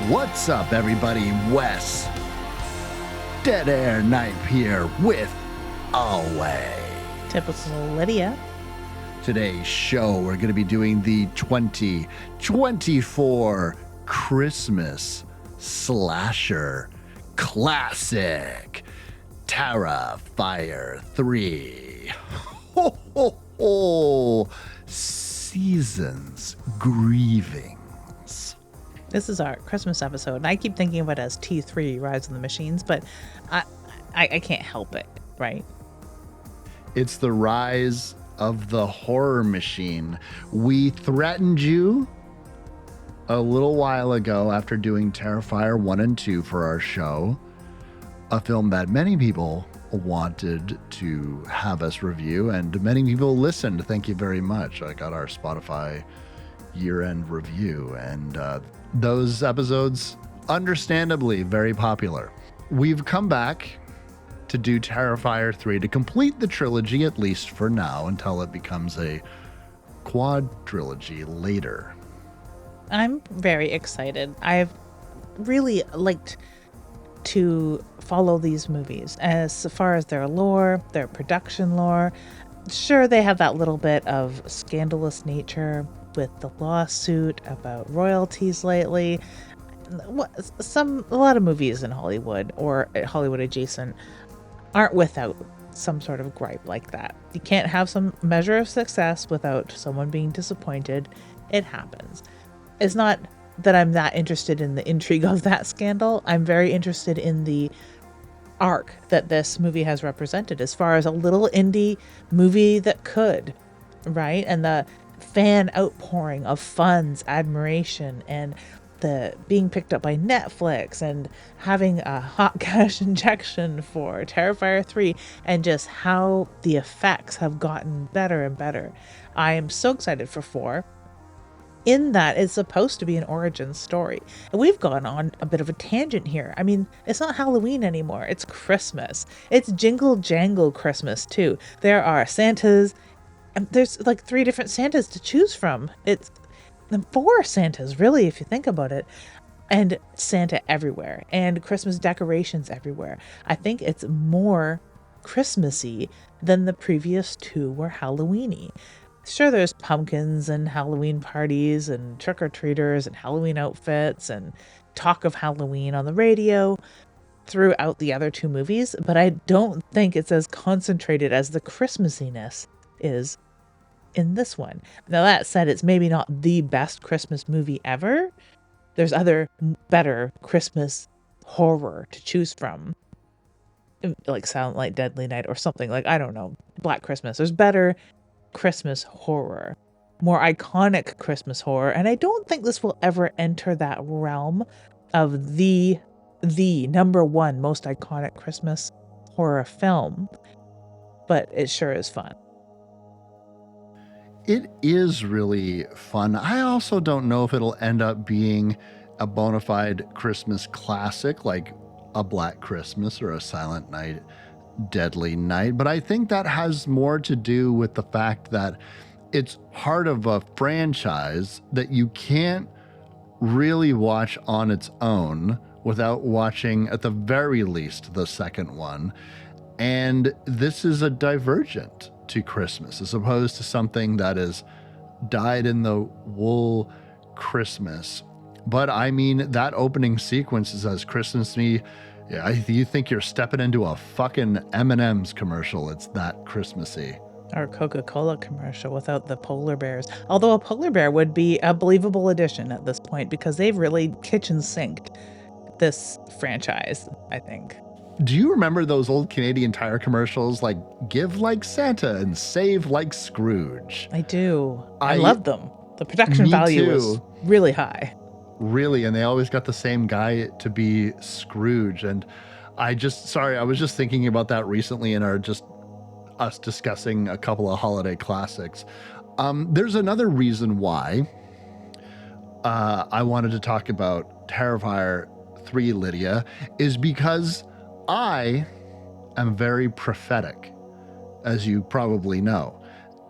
What's up, everybody? Wes, Dead Air Knipe here with always Typical Lydia. Today's show, we're going to be doing the 2024 Christmas slasher classic, Terrifier 3. Ho, ho, ho. Season's Grievings. This is our Christmas episode, and I keep thinking of it as T3, Rise of the Machines, but I can't help it, right? It's the rise of the horror machine. We threatened you a little while ago after doing Terrifier 1 and 2 for our show, a film that many people wanted to have us review, and many people listened. Thank you very much. I got our Spotify year-end review, and those episodes, understandably, very popular. We've come back to do Terrifier 3 to complete the trilogy, at least for now, until it becomes a quadrilogy later. I'm very excited. I've really liked to follow these movies as far as their lore, their production lore. Sure, they have that little bit of scandalous nature with the lawsuit about royalties lately. A lot of movies in Hollywood or Hollywood adjacent aren't without some sort of gripe like that. You can't have some measure of success without someone being disappointed. It happens. It's not that I'm that interested in the intrigue of that scandal. I'm very interested in the arc that this movie has represented as far as a little indie movie that could, right? And the fan outpouring of funds, admiration, and the being picked up by Netflix and having a hot cash injection for Terrifier 3, and just how the effects have gotten better and better. I am so excited for 4. In that, it's supposed to be an origin story. And we've gone on a bit of a tangent here. I mean, it's not Halloween anymore. It's Christmas. It's Jingle Jangle Christmas, too. There are Santas, and there's like 3 different Santas to choose from. It's 4 Santas, really, if you think about it. And Santa everywhere. And Christmas decorations everywhere. I think it's more Christmassy than the previous 2 were Halloween-y. Sure, there's pumpkins and Halloween parties and trick-or-treaters and Halloween outfits and talk of Halloween on the radio throughout the other 2 movies, but I don't think it's as concentrated as the Christmassiness is in this one. Now, that said, it's maybe not the best Christmas movie ever. There's other better Christmas horror to choose from, like Silent Night, Deadly Night, or something like, I don't know, Black Christmas. There's better Christmas horror, more iconic Christmas horror, and I don't think this will ever enter that realm of the number 1 most iconic Christmas horror film, but it sure is fun. It is really fun. I also don't know if it'll end up being a bona fide Christmas classic like a Black Christmas or a Silent Night, Deadly Night, but I think that has more to do with the fact that it's part of a franchise that you can't really watch on its own without watching, at the very least, the second one. And this is a divergent to Christmas as opposed to something that is dyed in the wool Christmas. But I mean, that opening sequence is as Christmassy. Yeah, you think you're stepping into a fucking M&M's commercial. It's that Christmassy. Or a Coca-Cola commercial without the polar bears. Although a polar bear would be a believable addition at this point because they've really kitchen sinked this franchise, I think. Do you remember those old Canadian Tire commercials like give like Santa and save like Scrooge? I do. I love them. The production value was really high. Really, and they always got the same guy to be Scrooge. And I was just thinking about that recently in us discussing a couple of holiday classics. There's another reason why I wanted to talk about Terrifier 3, Lydia, is because I am very prophetic, as you probably know,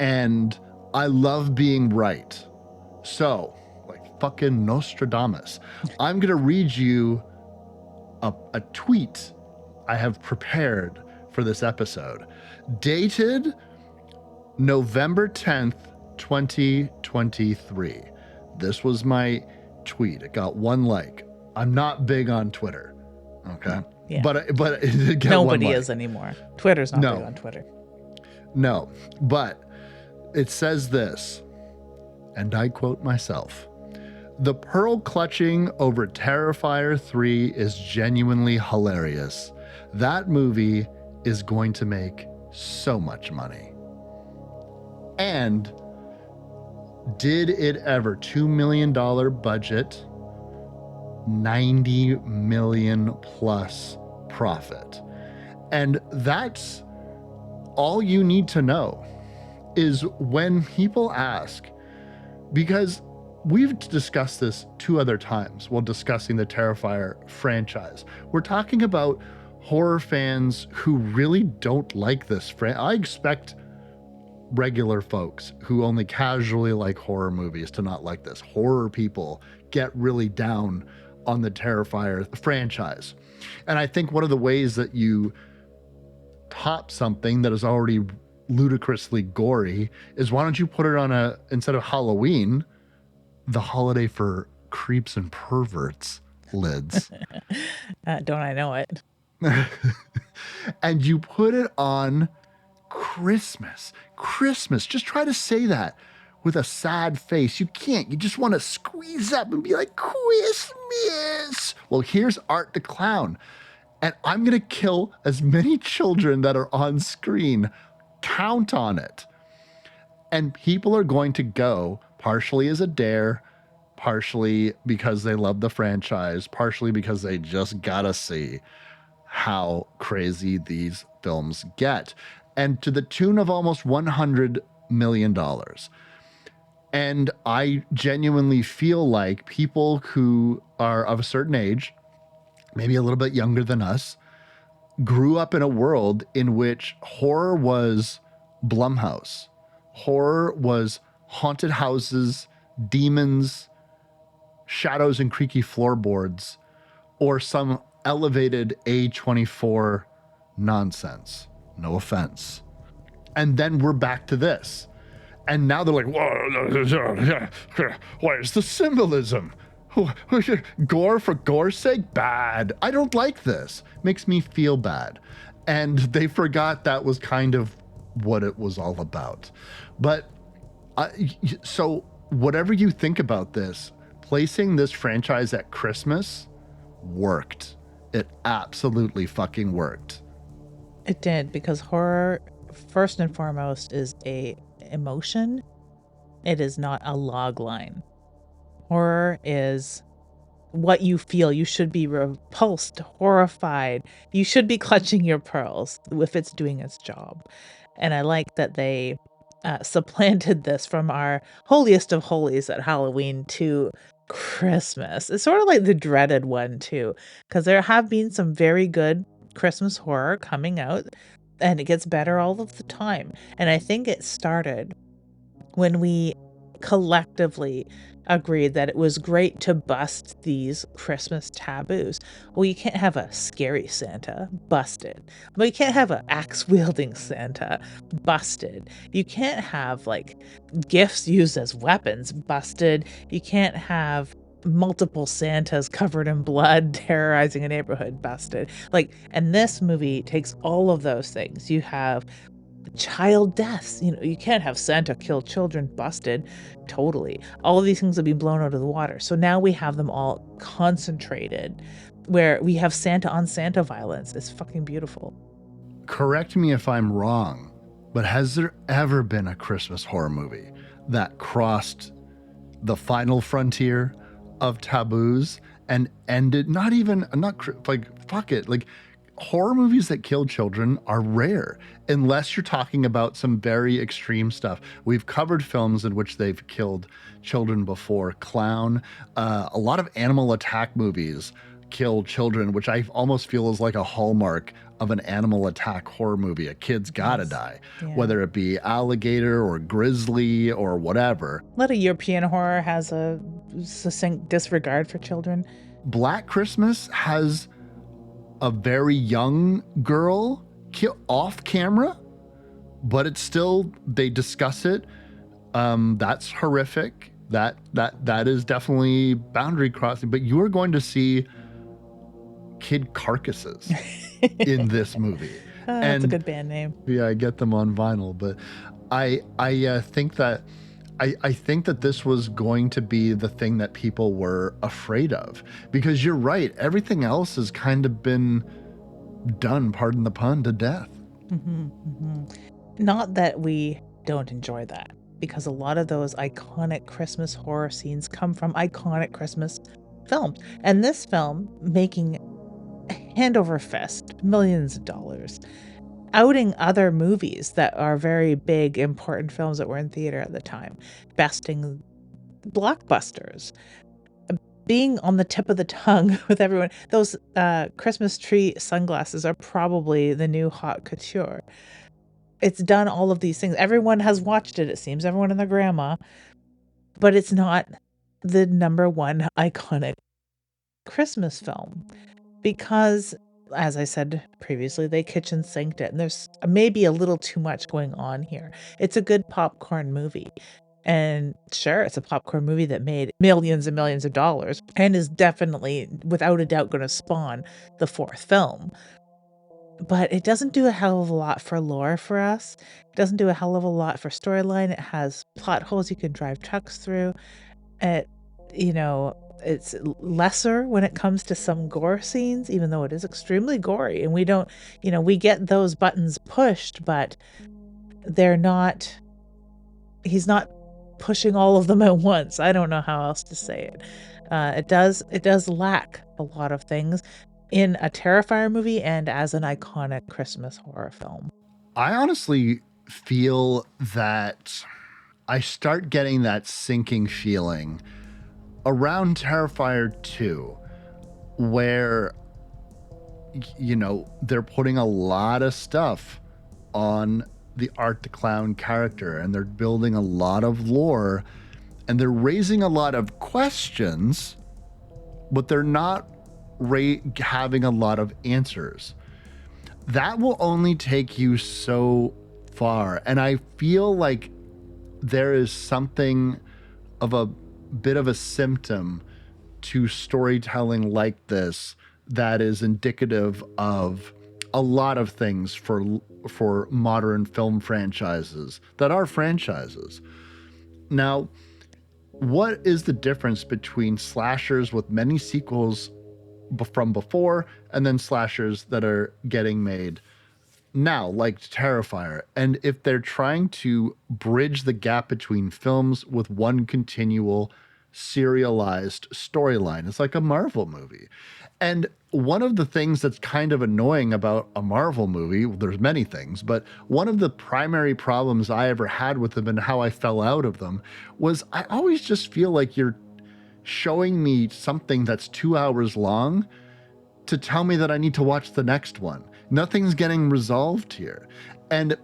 and I love being right. So, fucking Nostradamus. I'm going to read you a tweet I have prepared for this episode, dated November 10th, 2023. This was my tweet. It got 1 like. I'm not big on Twitter. Okay. Yeah. But it did get Nobody 1 like. is anymore. Twitter's not big on Twitter. No, but it says this, and I quote myself: "The pearl clutching over Terrifier 3 is genuinely hilarious. That movie is going to make so much money." And did it ever? $2 million budget, 90 million plus profit. And that's all you need to know. Is when people ask, because we've discussed this 2 other times while discussing the Terrifier franchise. We're talking about horror fans who really don't like this I expect regular folks who only casually like horror movies to not like this. Horror people get really down on the Terrifier franchise. And I think one of the ways that you top something that is already ludicrously gory is, why don't you put it on instead of Halloween, the holiday for creeps and perverts lids. Don't I know it? And you put it on Christmas. Just try to say that with a sad face. You can't. You just want to squeeze up and be like, Christmas. Well, here's Art the Clown. And I'm going to kill as many children that are on screen. Count on it. And people are going to go, partially as a dare, partially because they love the franchise, partially because they just gotta see how crazy these films get. And to the tune of almost $100 million. And I genuinely feel like people who are of a certain age, maybe a little bit younger than us, grew up in a world in which horror was Blumhouse. Horror was haunted houses, demons, shadows and creaky floorboards, or some elevated A24 nonsense. No offense. And then we're back to this. And now they're like, where's the symbolism? Gore for gore's sake? Bad. I don't like this. Makes me feel bad. And they forgot that was kind of what it was all about. But so whatever you think about this, placing this franchise at Christmas worked. It absolutely fucking worked. It did, because horror, first and foremost, is a emotion. It is not a log line. Horror is what you feel. You should be repulsed, horrified. You should be clutching your pearls if it's doing its job. And I like that they supplanted this from our holiest of holies at Halloween to Christmas. It's sort of like the dreaded one too, because there have been some very good Christmas horror coming out, and it gets better all of the time. And I think it started when we collectively agreed that it was great to bust these Christmas taboos. Well, you can't have a scary Santa, busted. But you can't have an axe wielding Santa, busted. You can't have like gifts used as weapons, busted. You can't have multiple Santas covered in blood terrorizing a neighborhood, busted. Like, and this movie takes all of those things. You have child deaths. You can't have Santa kill children, busted. Totally. All of these things will be blown out of the water. So now we have them all concentrated, where we have Santa on Santa violence. It's fucking beautiful. Correct me if I'm wrong, but has there ever been a Christmas horror movie that crossed the final frontier of taboos and ended, fuck it, like, horror movies that kill children are rare, unless you're talking about some very extreme stuff. We've covered films in which they've killed children before. Clown, a lot of animal attack movies kill children, which I almost feel is like a hallmark of an animal attack horror movie. A kid's gotta die, whether it be alligator or grizzly or whatever. A lot of European horror has a succinct disregard for children. Black Christmas has a very young girl off camera, but it's still, they discuss it. That's horrific. That is definitely boundary crossing. But you are going to see kid carcasses in this movie. That's a good band name. Yeah, I get them on vinyl. But I think that I think that this was going to be the thing that people were afraid of, because you're right. Everything else has kind of been done, pardon the pun, to death. Not that we don't enjoy that, because a lot of those iconic Christmas horror scenes come from iconic Christmas films. And this film, making hand over fist, millions of dollars, outing other movies that are very big, important films that were in theater at the time, besting blockbusters, being on the tip of the tongue with everyone. Those Christmas tree sunglasses are probably the new haute couture. It's done all of these things. Everyone has watched it, it seems, everyone and their grandma, but it's not the number one iconic Christmas film because, as I said previously, they kitchen sinked it, and there's maybe a little too much going on here. It's a good popcorn movie. And sure, it's a popcorn movie that made millions and millions of dollars and is definitely, without a doubt, going to spawn the fourth film. But it doesn't do a hell of a lot for lore for us. It doesn't do a hell of a lot for storyline. It has plot holes you can drive trucks through. It, it's lesser when it comes to some gore scenes, even though it is extremely gory. And we don't, we get those buttons pushed, but they're not, he's not pushing all of them at once. I don't know how else to say it. It does lack a lot of things in a Terrifier movie and as an iconic Christmas horror film. I honestly feel that I start getting that sinking feeling around Terrifier 2, where, they're putting a lot of stuff on the Art the Clown character, and they're building a lot of lore, and they're raising a lot of questions, but they're not having a lot of answers. That will only take you so far. And I feel like there is something of a bit of a symptom to storytelling like this that is indicative of a lot of things for modern film franchises that are franchises. Now, what is the difference between slashers with many sequels from before and then slashers that are getting made now, like Terrifier? And if they're trying to bridge the gap between films with one continual serialized storyline, it's like a Marvel movie. And one of the things that's kind of annoying about a Marvel movie, there's many things, but one of the primary problems I ever had with them and how I fell out of them was I always just feel like you're showing me something that's 2 hours long to tell me that I need to watch the next one. Nothing's getting resolved here. And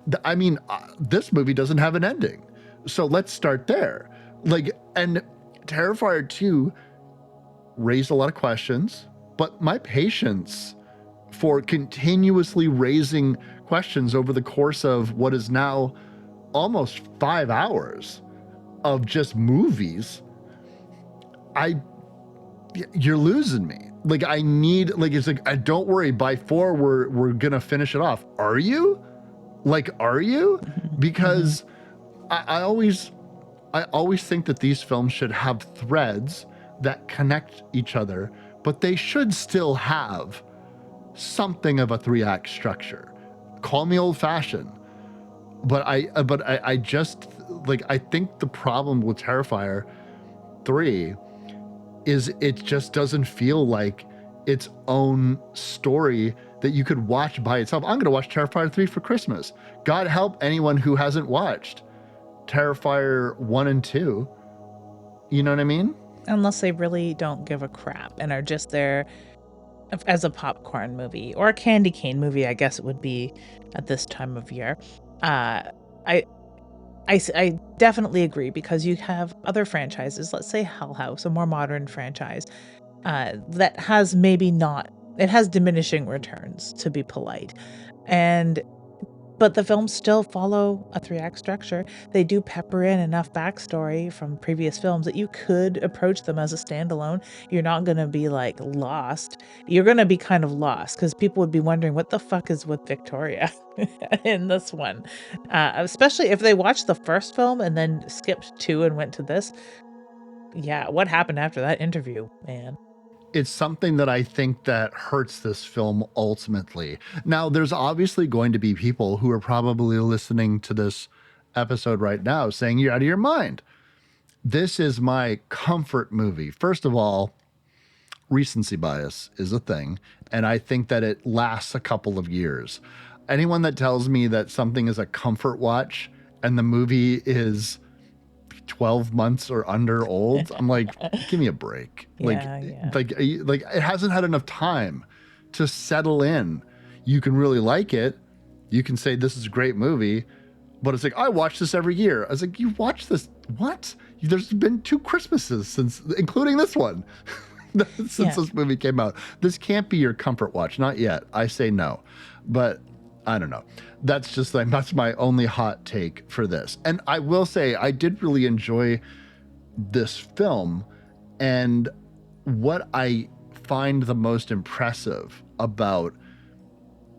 this movie doesn't have an ending. So let's start there. And Terrifier 2 raised a lot of questions, but my patience for continuously raising questions over the course of what is now almost 5 hours of just movies, you're losing me. Don't worry, by 4 we're gonna finish it off. Are you? Because I always think that these films should have threads that connect each other, but they should still have something of a 3-act structure. Call me old-fashioned, but I just I think the problem with Terrifier 3 is it just doesn't feel like its own story that you could watch by itself. I'm going to watch Terrifier 3 for Christmas. God help anyone who hasn't watched Terrifier 1 and 2. You know what I mean? Unless they really don't give a crap and are just there as a popcorn movie or a candy cane movie, I guess it would be at this time of year. Uh, I I definitely agree because you have other franchises, let's say Hell House, a more modern franchise, that has maybe not it has diminishing returns, to be polite. And but the films still follow a 3-act structure. They do pepper in enough backstory from previous films that you could approach them as a standalone. You're not gonna be, like, lost. You're gonna be kind of lost because people would be wondering, "What the fuck is with Victoria in this one?" Especially if they watched the first film and then skipped 2 and went to this. Yeah, what happened after that interview, man? It's something that I think that hurts this film ultimately. Now, there's obviously going to be people who are probably listening to this episode right now saying, "You're out of your mind." This is my comfort movie. First of all, recency bias is a thing, and I think that it lasts a couple of years. Anyone that tells me that something is a comfort watch and the movie is 12 months or under old, I'm like, give me a break. Yeah, yeah. Like it hasn't had enough time to settle in. You can really like it. You can say this is a great movie, but it's like, I watch this every year. I was like, you watch this? What? There's been 2 Christmases since, including this one, since Yeah. this movie came out. This can't be your comfort watch. Not yet. I say no. But I don't know. That's just like, that's my only hot take for this. And I will say, I did really enjoy this film. And what I find the most impressive about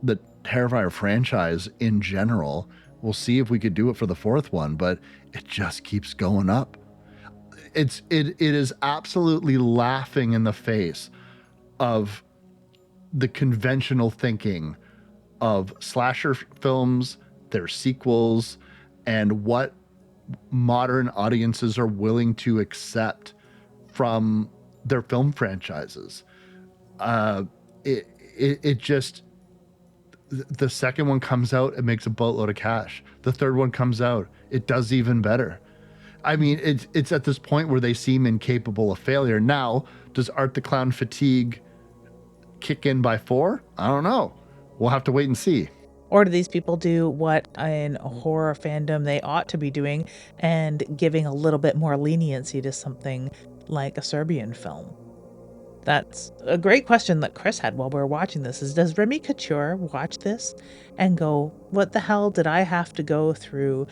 the Terrifier franchise in general, we'll see if we could do it for the 4th one, but it just keeps going up. It is absolutely laughing in the face of the conventional thinking of slasher films, their sequels, and what modern audiences are willing to accept from their film franchises. Uh, it just, the second one comes out, it makes a boatload of cash. The third one comes out, it does even better. I mean, it's at this point where they seem incapable of failure. Now, does Art the Clown fatigue kick in by 4? I don't know. We'll have to wait and see. Or do these people do what in horror fandom they ought to be doing and giving a little bit more leniency to something like a Serbian film? That's a great question that Chris had while we were watching this is, does Remy Couture watch this and go, what the hell did I have to go through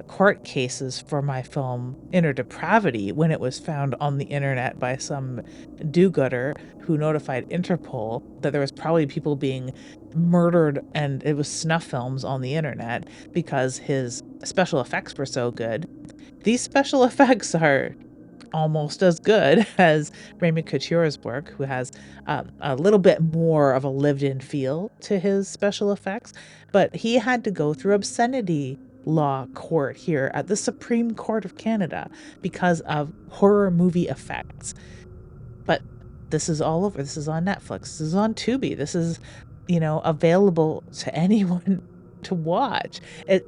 court cases for my film Inner Depravity when it was found on the internet by some do-gooder who notified Interpol that there was probably people being murdered and it was snuff films on the internet because his special effects were so good. These special effects are almost as good as Raymond Couture's work, who has a little bit more of a lived-in feel to his special effects, but he had to go through obscenity law court here at the Supreme Court of Canada because of horror movie effects. But this is all over. This is on Netflix. This is on Tubi. This is, available to anyone to watch. It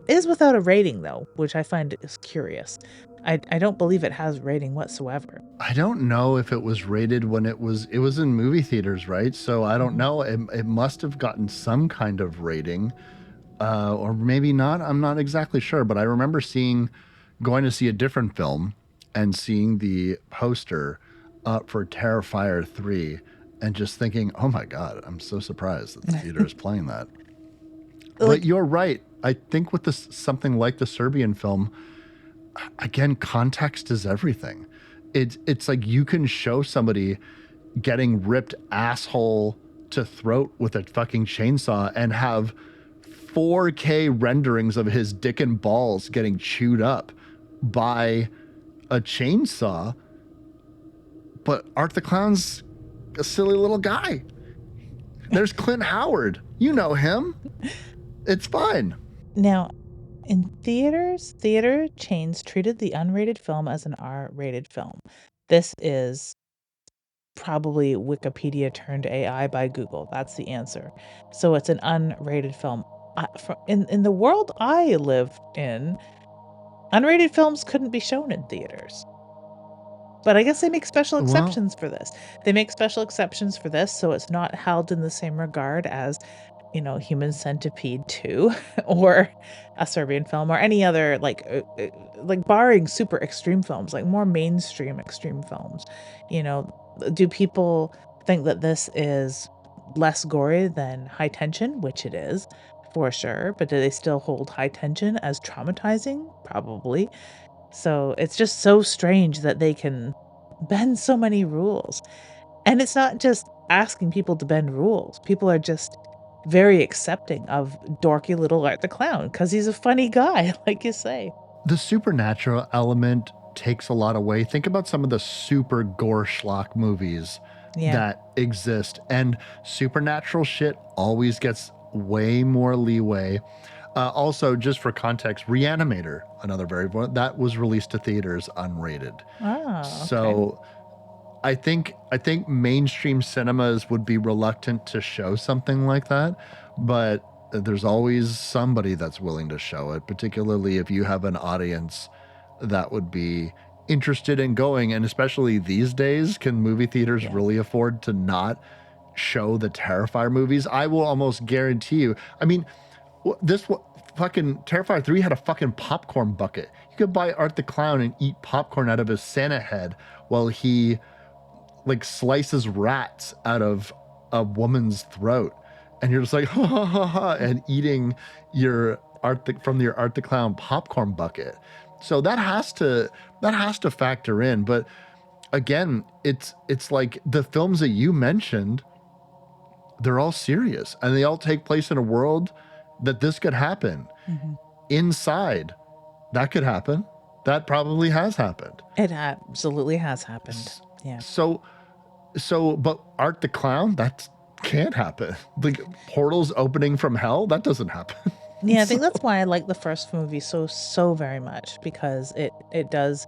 is without a rating, though, which I find is curious. I don't believe it has rating whatsoever. I don't know if it was rated when it was in movie theaters, right? So I don't know. It must have gotten some kind of rating, or maybe not. I'm not exactly sure, but I remember going to see a different film and seeing the poster for Terrifier 3 and just thinking, oh my God, I'm so surprised that the theater is playing that. But you're right. I think with something like the Serbian film, again, context is everything. It's like you can show somebody getting ripped asshole to throat with a fucking chainsaw and have 4K renderings of his dick and balls getting chewed up by a chainsaw. But Art the Clown's a silly little guy. There's Clint Howard. You know him. It's fine. Now, in theaters, theater chains treated the unrated film as an R-rated film. This is probably Wikipedia turned AI by Google. That's the answer. So it's an unrated film. In the world I lived in, unrated films couldn't be shown in theaters. But I guess they make special Well, exceptions for this. They make special exceptions for this, so it's not held in the same regard as, Human Centipede 2 or a Serbian film or any other, like barring super extreme films, like more mainstream extreme films. You know, do people think that this is less gory than High Tension, which it is for sure, but do they still hold High Tension as traumatizing? Probably. So it's just so strange that they can bend so many rules. And it's not just asking people to bend rules. People are just very accepting of dorky little Art the Clown because he's a funny guy, like you say. the supernatural element takes a lot away. Think about some of the super gore schlock movies Yeah. that exist, and supernatural shit always gets way more leeway. Also, just for context, Reanimator, another very that was released to theaters unrated. Okay. So I think mainstream cinemas would be reluctant to show something like that, but there's always somebody that's willing to show it, particularly if you have an audience that would be interested in going. And especially these days, can movie theaters Yeah. really afford to not show the Terrifier movies? I will almost guarantee you. I mean, this fucking Terrifier 3 had a fucking popcorn bucket. You could buy Art the Clown and eat popcorn out of his Santa head while he like slices rats out of a woman's throat, and you're just like ha ha ha ha, and eating your from your Art the Clown popcorn bucket. So that has to factor in. But again, it's like the films that you mentioned, they're all serious and they all take place in a world that this could happen. Mhm. Inside, that could happen. That probably has happened. It absolutely has happened. Yeah. So but Art the Clown, that can't happen. Like portals opening from hell, that doesn't happen. Yeah, I So, think that's why I like the first movie so very much because it does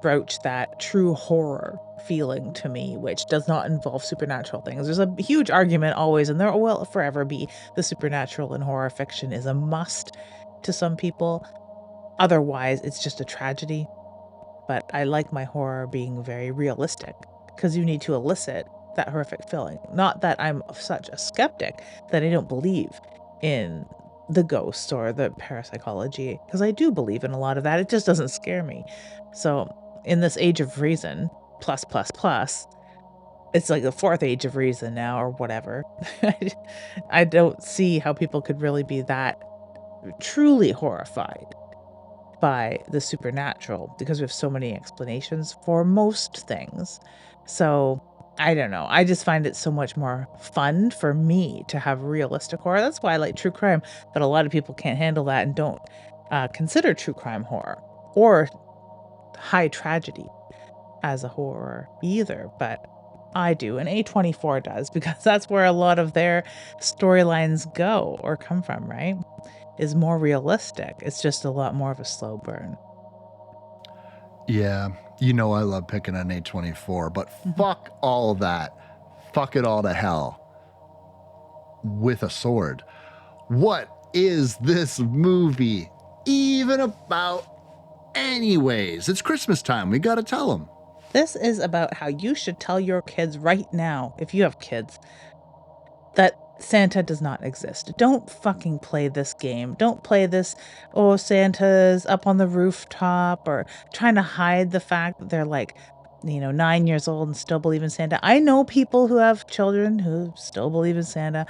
broach that true horror feeling to me, which does not involve supernatural things. There's a huge argument always, and there will forever be the supernatural in horror fiction is a must to some people. Otherwise, it's just a tragedy. But I like my horror being very realistic because you need to elicit that horrific feeling. Not that I'm such a skeptic that I don't believe in the ghosts or the parapsychology, because I do believe in a lot of that. It just doesn't scare me. So, in this age of reason, plus, plus, plus, it's like the fourth age of reason now, or whatever. I don't see how people could really be that truly horrified by the supernatural because we have so many explanations for most things. So I don't know. I just find it so much more fun for me to have realistic horror. That's why I like true crime, but a lot of people can't handle that and don't consider true crime horror or high tragedy as a horror either. But I do, and A24 does because that's where a lot of their storylines go or come from, right? Is more realistic. It's just a lot more of a slow burn. yeah, I love picking an A24, but Mhm. fuck all of that. Fuck it all to hell with a sword. What is this movie even about, anyways? It's Christmas time. We got to tell them. This is about how you should tell your kids right now, if you have kids, that Santa does not exist. Don't fucking play this game. Don't play this, oh, Santa's up on the rooftop, or trying to hide the fact that they're like, 9 years old and still believe in Santa. I know people who have children who still believe in Santa.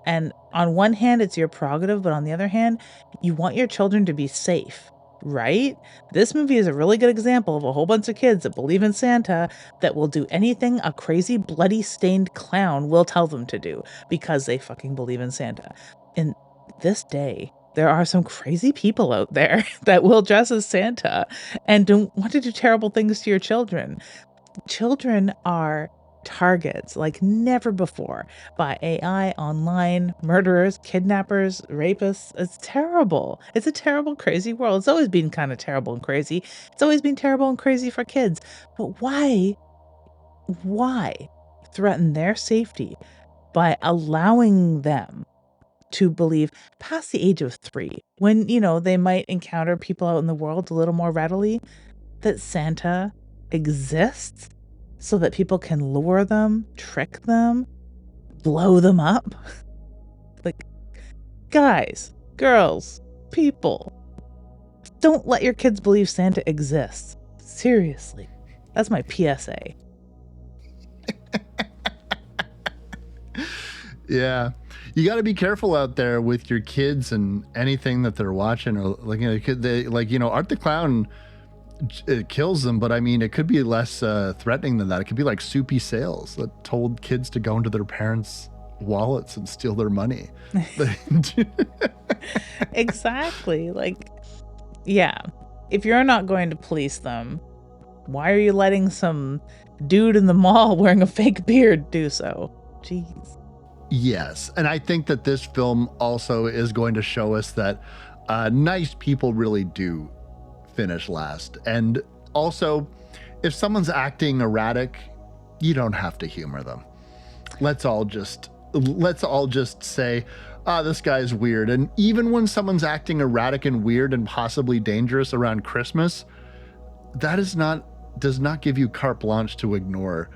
And on one hand, it's your prerogative, but on the other hand, you want your children to be safe, right? This movie is a really good example of a whole bunch of kids that believe in Santa that will do anything a crazy, bloody, stained clown will tell them to do because they fucking believe in Santa. In this day, there are some crazy people out there that will dress as Santa and don't want to do terrible things to your children. Children are targets like never before by AI, online, murderers, kidnappers, rapists. It's terrible. It's a terrible, crazy world. It's always been kind of terrible and crazy. It's always been terrible and crazy for kids. But why threaten their safety by allowing them to believe past the age of 3 when, they might encounter people out in the world a little more readily that Santa exists so that people can lure them, trick them, blow them up. Like, guys, girls, people, don't let your kids believe Santa exists. Seriously. That's my PSA. Yeah. You got to be careful out there with your kids and anything that they're watching. Or like, Art the Clown, it kills them, but I mean, it could be less threatening than that. It could be like Soupy Sales that told kids to go into their parents' wallets and steal their money. Exactly. Like, yeah. If you're not going to police them, why are you letting some dude in the mall wearing a fake beard do so? Jeez. Yes. And I think that this film also is going to show us that nice people really do finish last. And also, if someone's acting erratic, you don't have to humor them. Let's all just say, this guy's weird. And even when someone's acting erratic and weird and possibly dangerous around Christmas, that does not give you carte blanche to ignore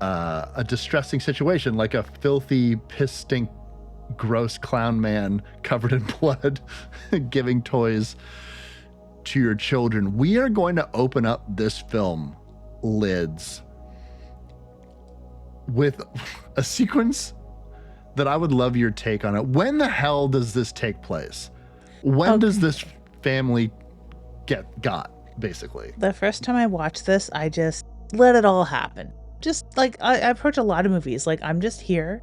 a distressing situation like a filthy, piss stink, gross clown man covered in blood giving toys to your children. We are going to open up this film, Lids, with a sequence that I would love your take on it. When the hell does this take place? When does this family got, basically? The first time I watched this, I just let it all happen. Just like I approach a lot of movies, like I'm just here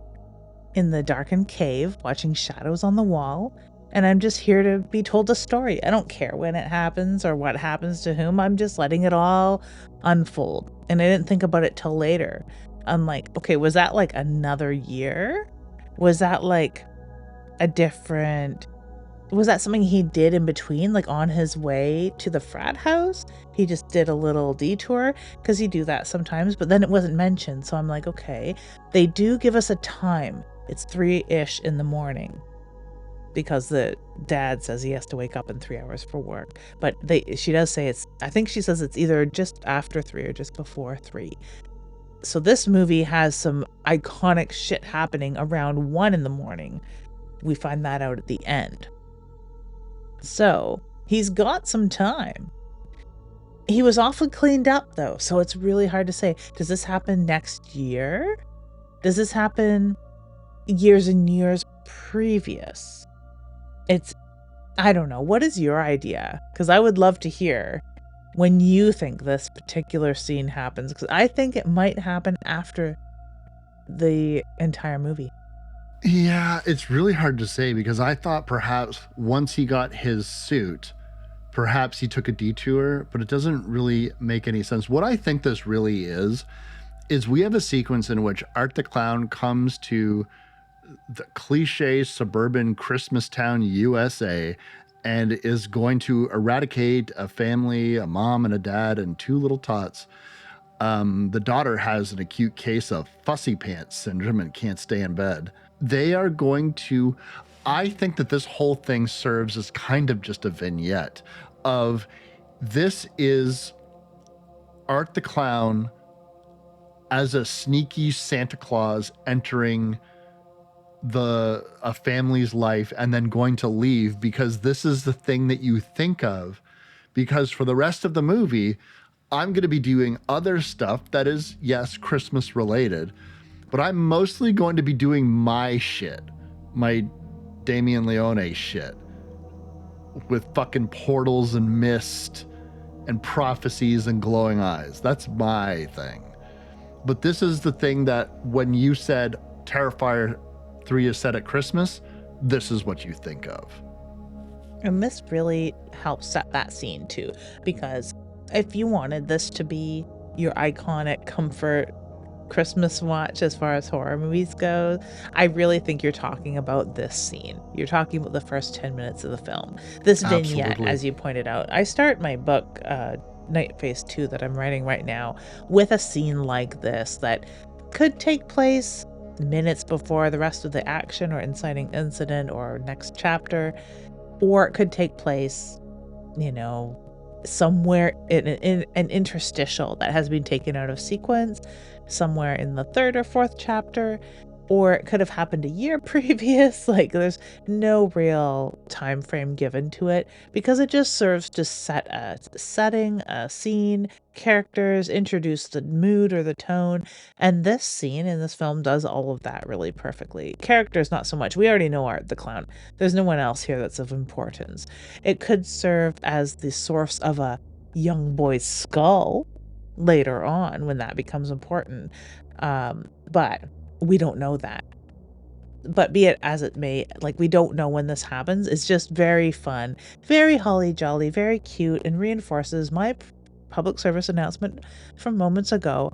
in the darkened cave watching shadows on the wall, and I'm just here to be told a story. I don't care when it happens or what happens to whom. I'm just letting it all unfold. And I didn't think about it till later. I'm like, okay, was that like another year? Was that like was that something he did in between, like on his way to the frat house? He just did a little detour, because he do that sometimes, but then it wasn't mentioned. So I'm like, okay, they do give us a time. It's 3-ish in the morning, because the dad says he has to wake up in 3 hours for work. But she does say I think she says it's either just after 3 or just before 3. So this movie has some iconic shit happening around 1 in the morning. We find that out at the end. So he's got some time. He was awfully cleaned up though, so it's really hard to say. Does this happen next year? Does this happen years and years previous? I don't know. What is your idea? Because I would love to hear when you think this particular scene happens, because I think it might happen after the entire movie. Yeah, it's really hard to say, because I thought perhaps once he got his suit, perhaps he took a detour, but it doesn't really make any sense. What I think this really is we have a sequence in which Art the Clown comes to the cliche suburban Christmas town, USA, and is going to eradicate a family, a mom and a dad and 2 little tots. The daughter has an acute case of fussy pants syndrome and can't stay in bed. They are going to, I think that this whole thing serves as kind of just a vignette of, this is Art the Clown as a sneaky Santa Claus entering a family's life and then going to leave, because this is the thing that you think of. Because for the rest of the movie, I'm going to be doing other stuff that is, yes, Christmas related, but I'm mostly going to be doing my shit, my Damien Leone shit, with fucking portals and mist and prophecies and glowing eyes. That's my thing. But this is the thing that when you said Terrifier 3 is set at Christmas, this is what you think of. And this really helps set that scene too, because if you wanted this to be your iconic comfort Christmas watch as far as horror movies go, I really think you're talking about this scene. You're talking about the first 10 minutes of the film. This vignette, Absolutely. as you pointed out. I start my book, Night Phase 2, that I'm writing right now, with a scene like this that could take place minutes before the rest of the action or inciting incident or next chapter, or it could take place, somewhere in an interstitial that has been taken out of sequence, somewhere in the 3rd or 4th chapter, or it could have happened a year previous. Like, there's no real time frame given to it, because it just serves to set a setting, a scene, characters, introduce the mood or the tone. And this scene in this film does all of that really perfectly. Characters, not so much. We already know Art the Clown. There's no one else here that's of importance. It could serve as the source of a young boy's skull later on when that becomes important. But we don't know that. But be it as it may, like, we don't know when this happens. It's just very fun, very holly jolly, very cute, and reinforces my public service announcement from moments ago.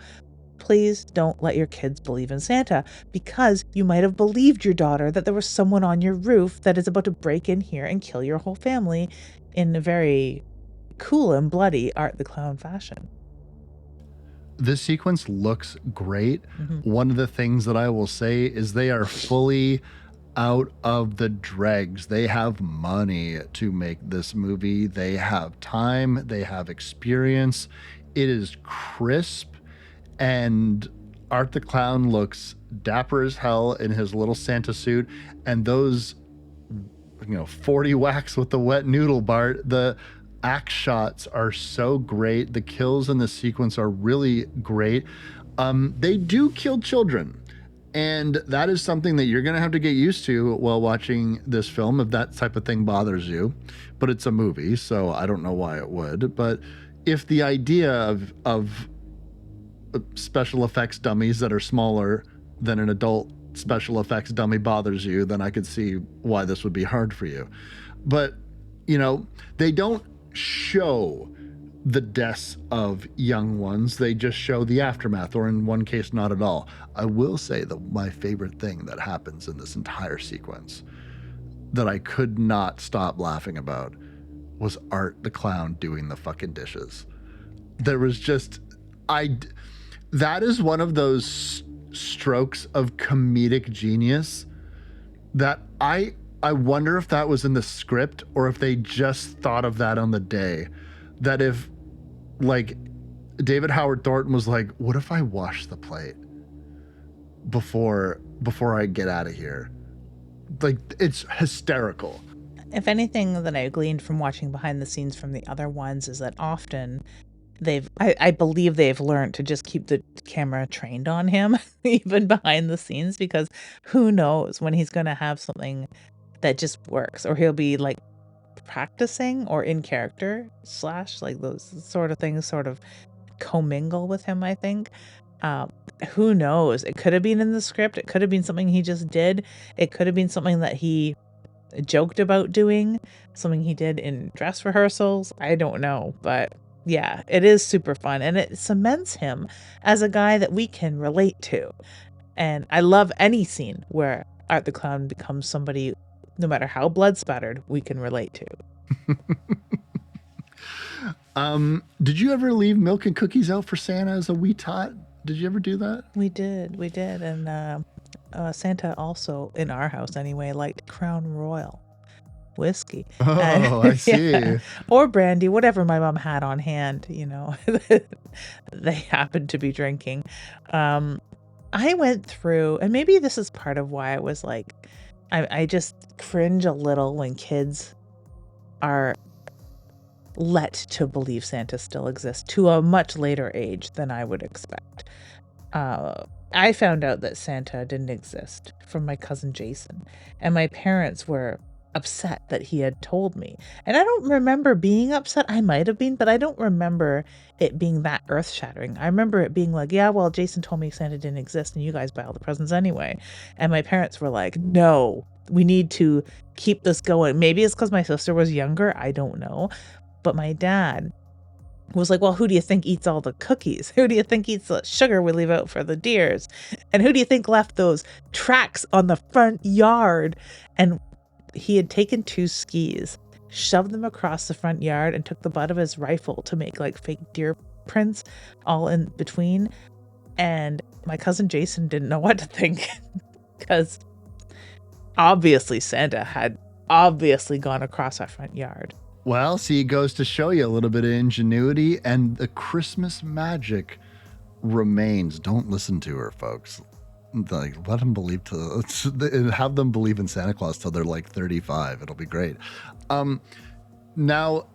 Please don't let your kids believe in Santa, because you might have believed your daughter that there was someone on your roof that is about to break in here and kill your whole family in a very cool and bloody Art the Clown fashion. This sequence looks great. Mm-hmm. One of the things that I will say is they are fully out of the dregs. They have money to make this movie. They have time. They have experience. It is crisp, and Art the Clown looks dapper as hell in his little Santa suit, and those 40 whacks with the wet noodle, Bart. The axe shots are so great. The kills in the sequence are really great. They do kill children, and that is something that you're going to have to get used to while watching this film if that type of thing bothers you. But it's a movie, so I don't know why it would. But if the idea of special effects dummies that are smaller than an adult special effects dummy bothers you, then I could see why this would be hard for you. But, they don't show the deaths of young ones. They just show the aftermath, or in one case, not at all. I will say that my favorite thing that happens in this entire sequence that I could not stop laughing about was Art the Clown doing the fucking dishes. There was just, that is one of those strokes of comedic genius that I wonder if that was in the script or if they just thought of that on the day. That if, like, David Howard Thornton was like, what if I wash the plate before I get out of here? Like, it's hysterical. If anything that I gleaned from watching behind the scenes from the other ones is that often I believe they've learned to just keep the camera trained on him, even behind the scenes, because who knows when he's going to have something that just works, or he'll be like practicing or in character / like those sort of things sort of commingle with him, I think. Who knows? It could have been in the script. It could have been something he just did. It could have been something that he joked about doing, something he did in dress rehearsals. I don't know, but yeah, it is super fun, and it cements him as a guy that we can relate to. And I love any scene where Art the Clown becomes somebody, no matter how blood spattered, we can relate to. Did you ever leave milk and cookies out for Santa as a wee tot? Did you ever do that? We did. And Santa also, in our house anyway, liked Crown Royal whiskey. Oh, I see. Yeah. Or brandy, whatever my mom had on hand, they happened to be drinking. I went through, and maybe this is part of why I was like, I just cringe a little when kids are let to believe Santa still exists to a much later age than I would expect. I found out that Santa didn't exist from my cousin Jason, and my parents were upset that he had told me. And I don't remember being upset. I might have been, but I don't remember it being that earth-shattering. I remember it being like, yeah, well, Jason told me Santa didn't exist and you guys buy all the presents anyway. And my parents were like, no, we need to keep this going. Maybe it's because my sister was younger. I don't know. But my dad was like, well, who do you think eats all the cookies? Who do you think eats the sugar we leave out for the deers? And who do you think left those tracks on the front yard? And he had taken 2 skis, shoved them across the front yard, and took the butt of his rifle to make like fake deer prints all in between. And my cousin Jason didn't know what to think because obviously Santa had obviously gone across our front yard. Well, see, it goes to show you a little bit of ingenuity, and the Christmas magic remains. Don't listen to her, folks. Like, let them believe to have them believe in Santa Claus till they're like 35. It'll be great. Now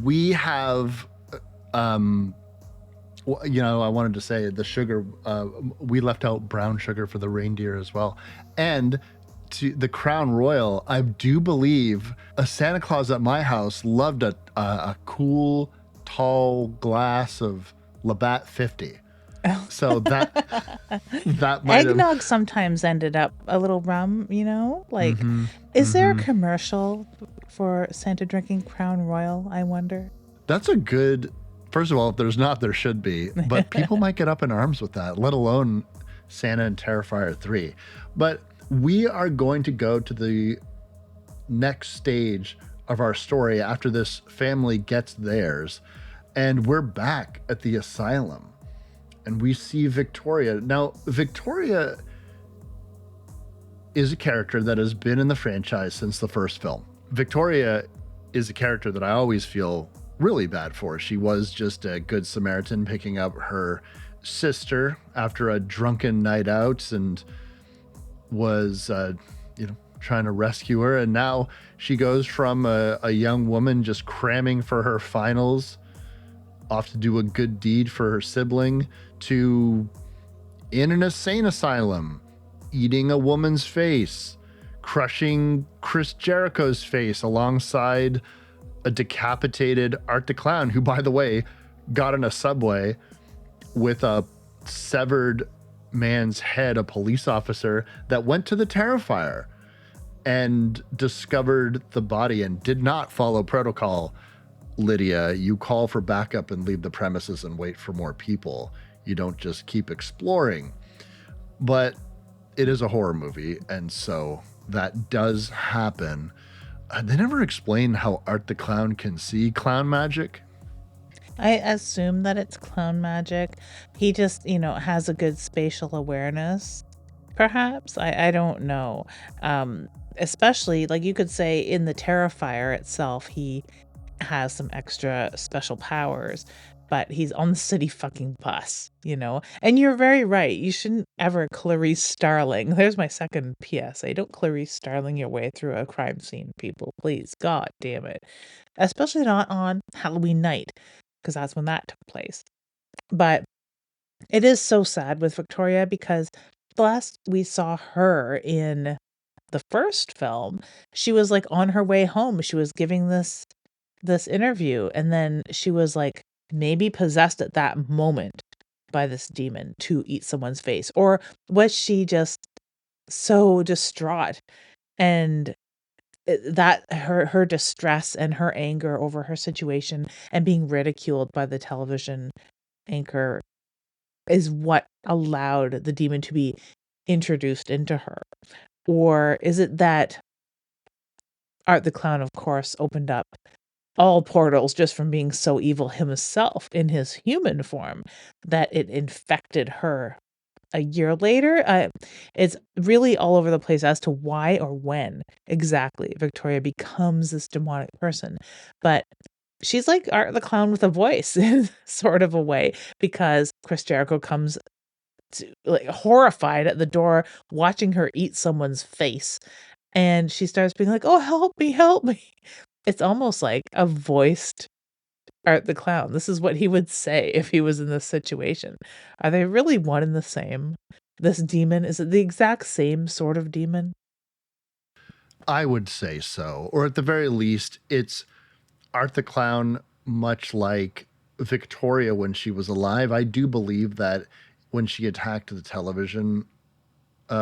we have, I wanted to say the sugar. We left out brown sugar for the reindeer as well, and to the Crown Royal. I do believe a Santa Claus at my house loved a cool, tall glass of Labatt 50. So that might have. Eggnog sometimes ended up a little rum, you know? Like, Mm-hmm, is there a mm-hmm. commercial for Santa drinking Crown Royal, I wonder? That's a good. First of all, if there's not, there should be. But people might get up in arms with that, let alone Santa and Terrifier 3. But we are going to go to the next stage of our story after this family gets theirs. And we're back at the asylum. And we see Victoria. Now, Victoria is a character that has been in the franchise since the first film. Victoria is a character that I always feel really bad for. She was just a good Samaritan picking up her sister after a drunken night out and was, trying to rescue her. And now she goes from a young woman just cramming for her finals, off to do a good deed for her sibling, to in an insane asylum, eating a woman's face, crushing Chris Jericho's face alongside a decapitated Art the Clown, who, by the way, got in a subway with a severed man's head, a police officer that went to the Terrifier and discovered the body and did not follow protocol. Lydia, you call for backup and leave the premises and wait for more people. You don't just keep exploring. But it is a horror movie, and so that does happen. They never explain how Art the Clown can see clown magic. I assume that it's clown magic. He just, has a good spatial awareness, perhaps. I don't know. Especially, like you could say in the Terrifier itself, he has some extra special powers, but he's on the city fucking bus. And you're very right. You shouldn't ever Clarice Starling. There's my second PSA. Don't Clarice Starling your way through a crime scene, people. Please. God damn it. Especially not on Halloween night, because that's when that took place. But it is so sad with Victoria because the last we saw her in the first film, she was like on her way home. She was giving this interview, and then she was like maybe possessed at that moment by this demon to eat someone's face, or was she just so distraught and that her distress and her anger over her situation and being ridiculed by the television anchor is what allowed the demon to be introduced into her? Or is it that Art the Clown, of course, opened up all portals just from being so evil himself in his human form that it infected her a year later? It's really all over the place as to why or when exactly Victoria becomes this demonic person. But she's like Art the Clown with a voice in sort of a way, because Chris Jericho comes like horrified at the door watching her eat someone's face, and she starts being like, "Oh, help me, help me." It's almost like a voiced Art the Clown. This is what he would say if he was in this situation. Are they really one and the same? This demon, is it the exact same sort of demon? I would say so. Or at the very least, it's Art the Clown, much like Victoria when she was alive. I do believe that when she attacked the television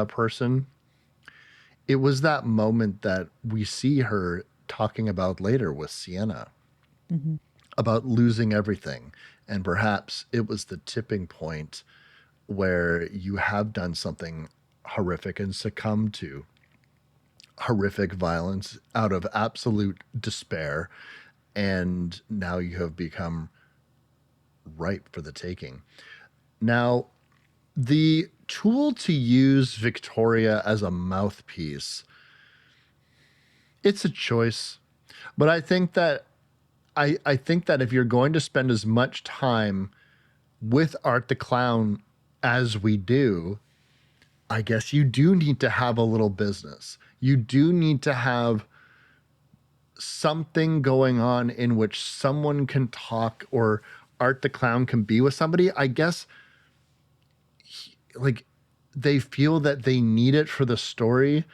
person, it was that moment that we see her talking about later with Sienna Mhm. about losing everything. And perhaps it was the tipping point where you have done something horrific and succumbed to horrific violence out of absolute despair. And now you have become ripe for the taking. Now, the tool to use Victoria as a mouthpiece, it's a choice. But I think that if you're going to spend as much time with Art the Clown as we do, I guess you do need to have a little business. You do need to have something going on in which someone can talk or Art the Clown can be with somebody. I guess like they feel that they need it for the story.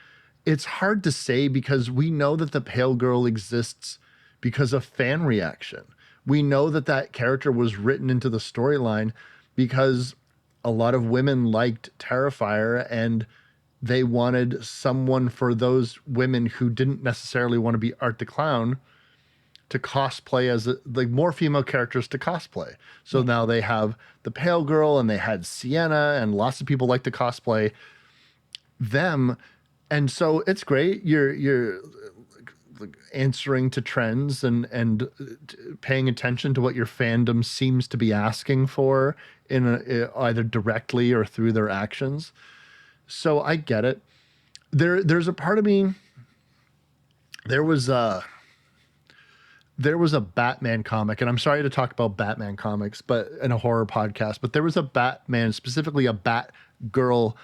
It's hard to say because we know that the Pale Girl exists because of fan reaction. We know that that character was written into the storyline because a lot of women liked Terrifier and they wanted someone for those women who didn't necessarily want to be Art the Clown to cosplay as like more female characters to cosplay. So Yeah. now they have the Pale Girl and they had Sienna and lots of people like to cosplay them. And so it's great. You're answering to trends and paying attention to what your fandom seems to be asking for either directly or through their actions. So I get it. There's a part of me. There was a there was a Batman comic, and I'm sorry to talk about Batman comics, but in a horror podcast, but there was a Batman, specifically a Batgirl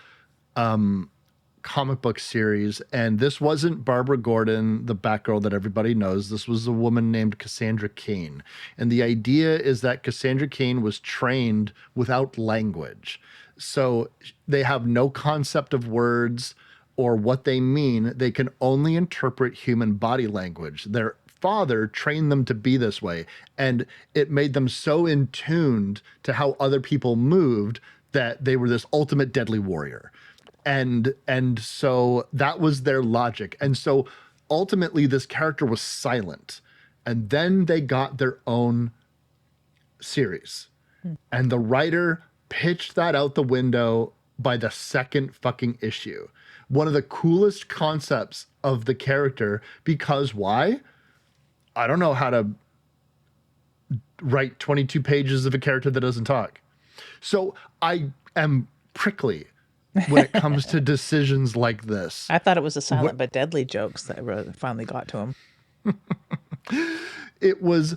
comic book series, and this wasn't Barbara Gordon, the Batgirl that everybody knows. This was a woman named Cassandra Cain. And the idea is that Cassandra Cain was trained without language. So they have no concept of words or what they mean. They can only interpret human body language. Their father trained them to be this way, and it made them so in tuned to how other people moved that they were this ultimate deadly warrior. And so that was their logic. And so ultimately this character was silent, and then they got their own series, and the writer pitched that out the window by the second fucking issue. One of the coolest concepts of the character, because why? I don't know how to write 22 pages of a character that doesn't talk. So I am prickly when it comes to decisions like this. I thought it was the What silent but deadly jokes that finally got to him. it was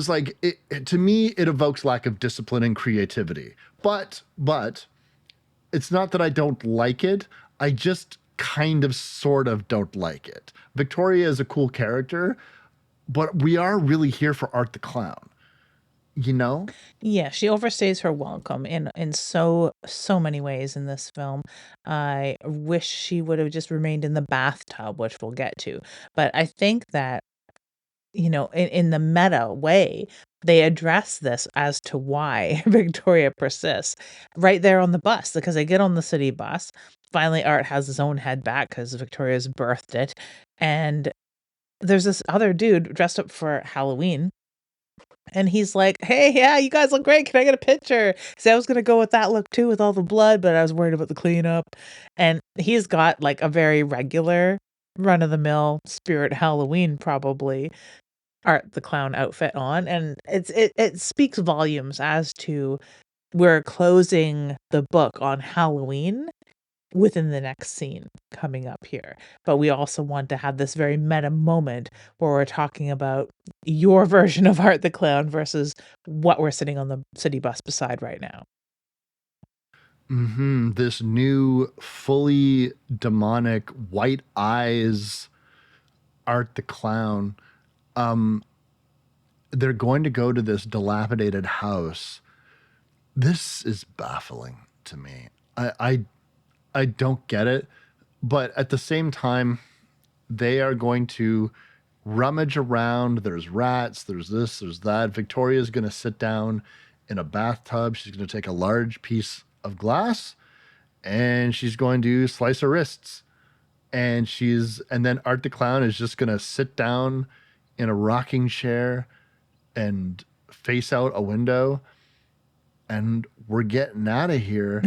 like to me it evokes lack of discipline and creativity. But it's not that I don't like it. I just kind of sort of don't like it. Victoria is a cool character, but we are really here for Art the Clown, you know? Yeah, she overstays her welcome in so many ways in this film. I wish she would have just remained in the bathtub, which we'll get to. But I think that, in the meta way, they address this as to why Victoria persists right there on the bus, because they get on the city bus. Finally, Art has his own head back because Victoria's birthed it. And there's this other dude dressed up for Halloween. And he's like, "Hey, yeah, you guys look great. Can I get a picture?" So I was gonna go with that look too, with all the blood, but I was worried about the cleanup. And he's got like a very regular, run of the mill Spirit Halloween, probably Art the Clown outfit on, and it speaks volumes as to we're closing the book on Halloween within the next scene coming up here. But we also want to have this very meta moment where we're talking about your version of Art the Clown versus what we're sitting on the city bus beside right now. This new, fully demonic, white eyes Art the Clown. They're going to go to this dilapidated house. This is baffling to me. I don't get it, but at the same time, they are going to rummage around. There's rats, there's this, there's that. Victoria's going to sit down in a bathtub. She's going to take a large piece of glass and she's going to slice her wrists. And then Art the Clown is just going to sit down in a rocking chair and face out a window, and we're getting out of here.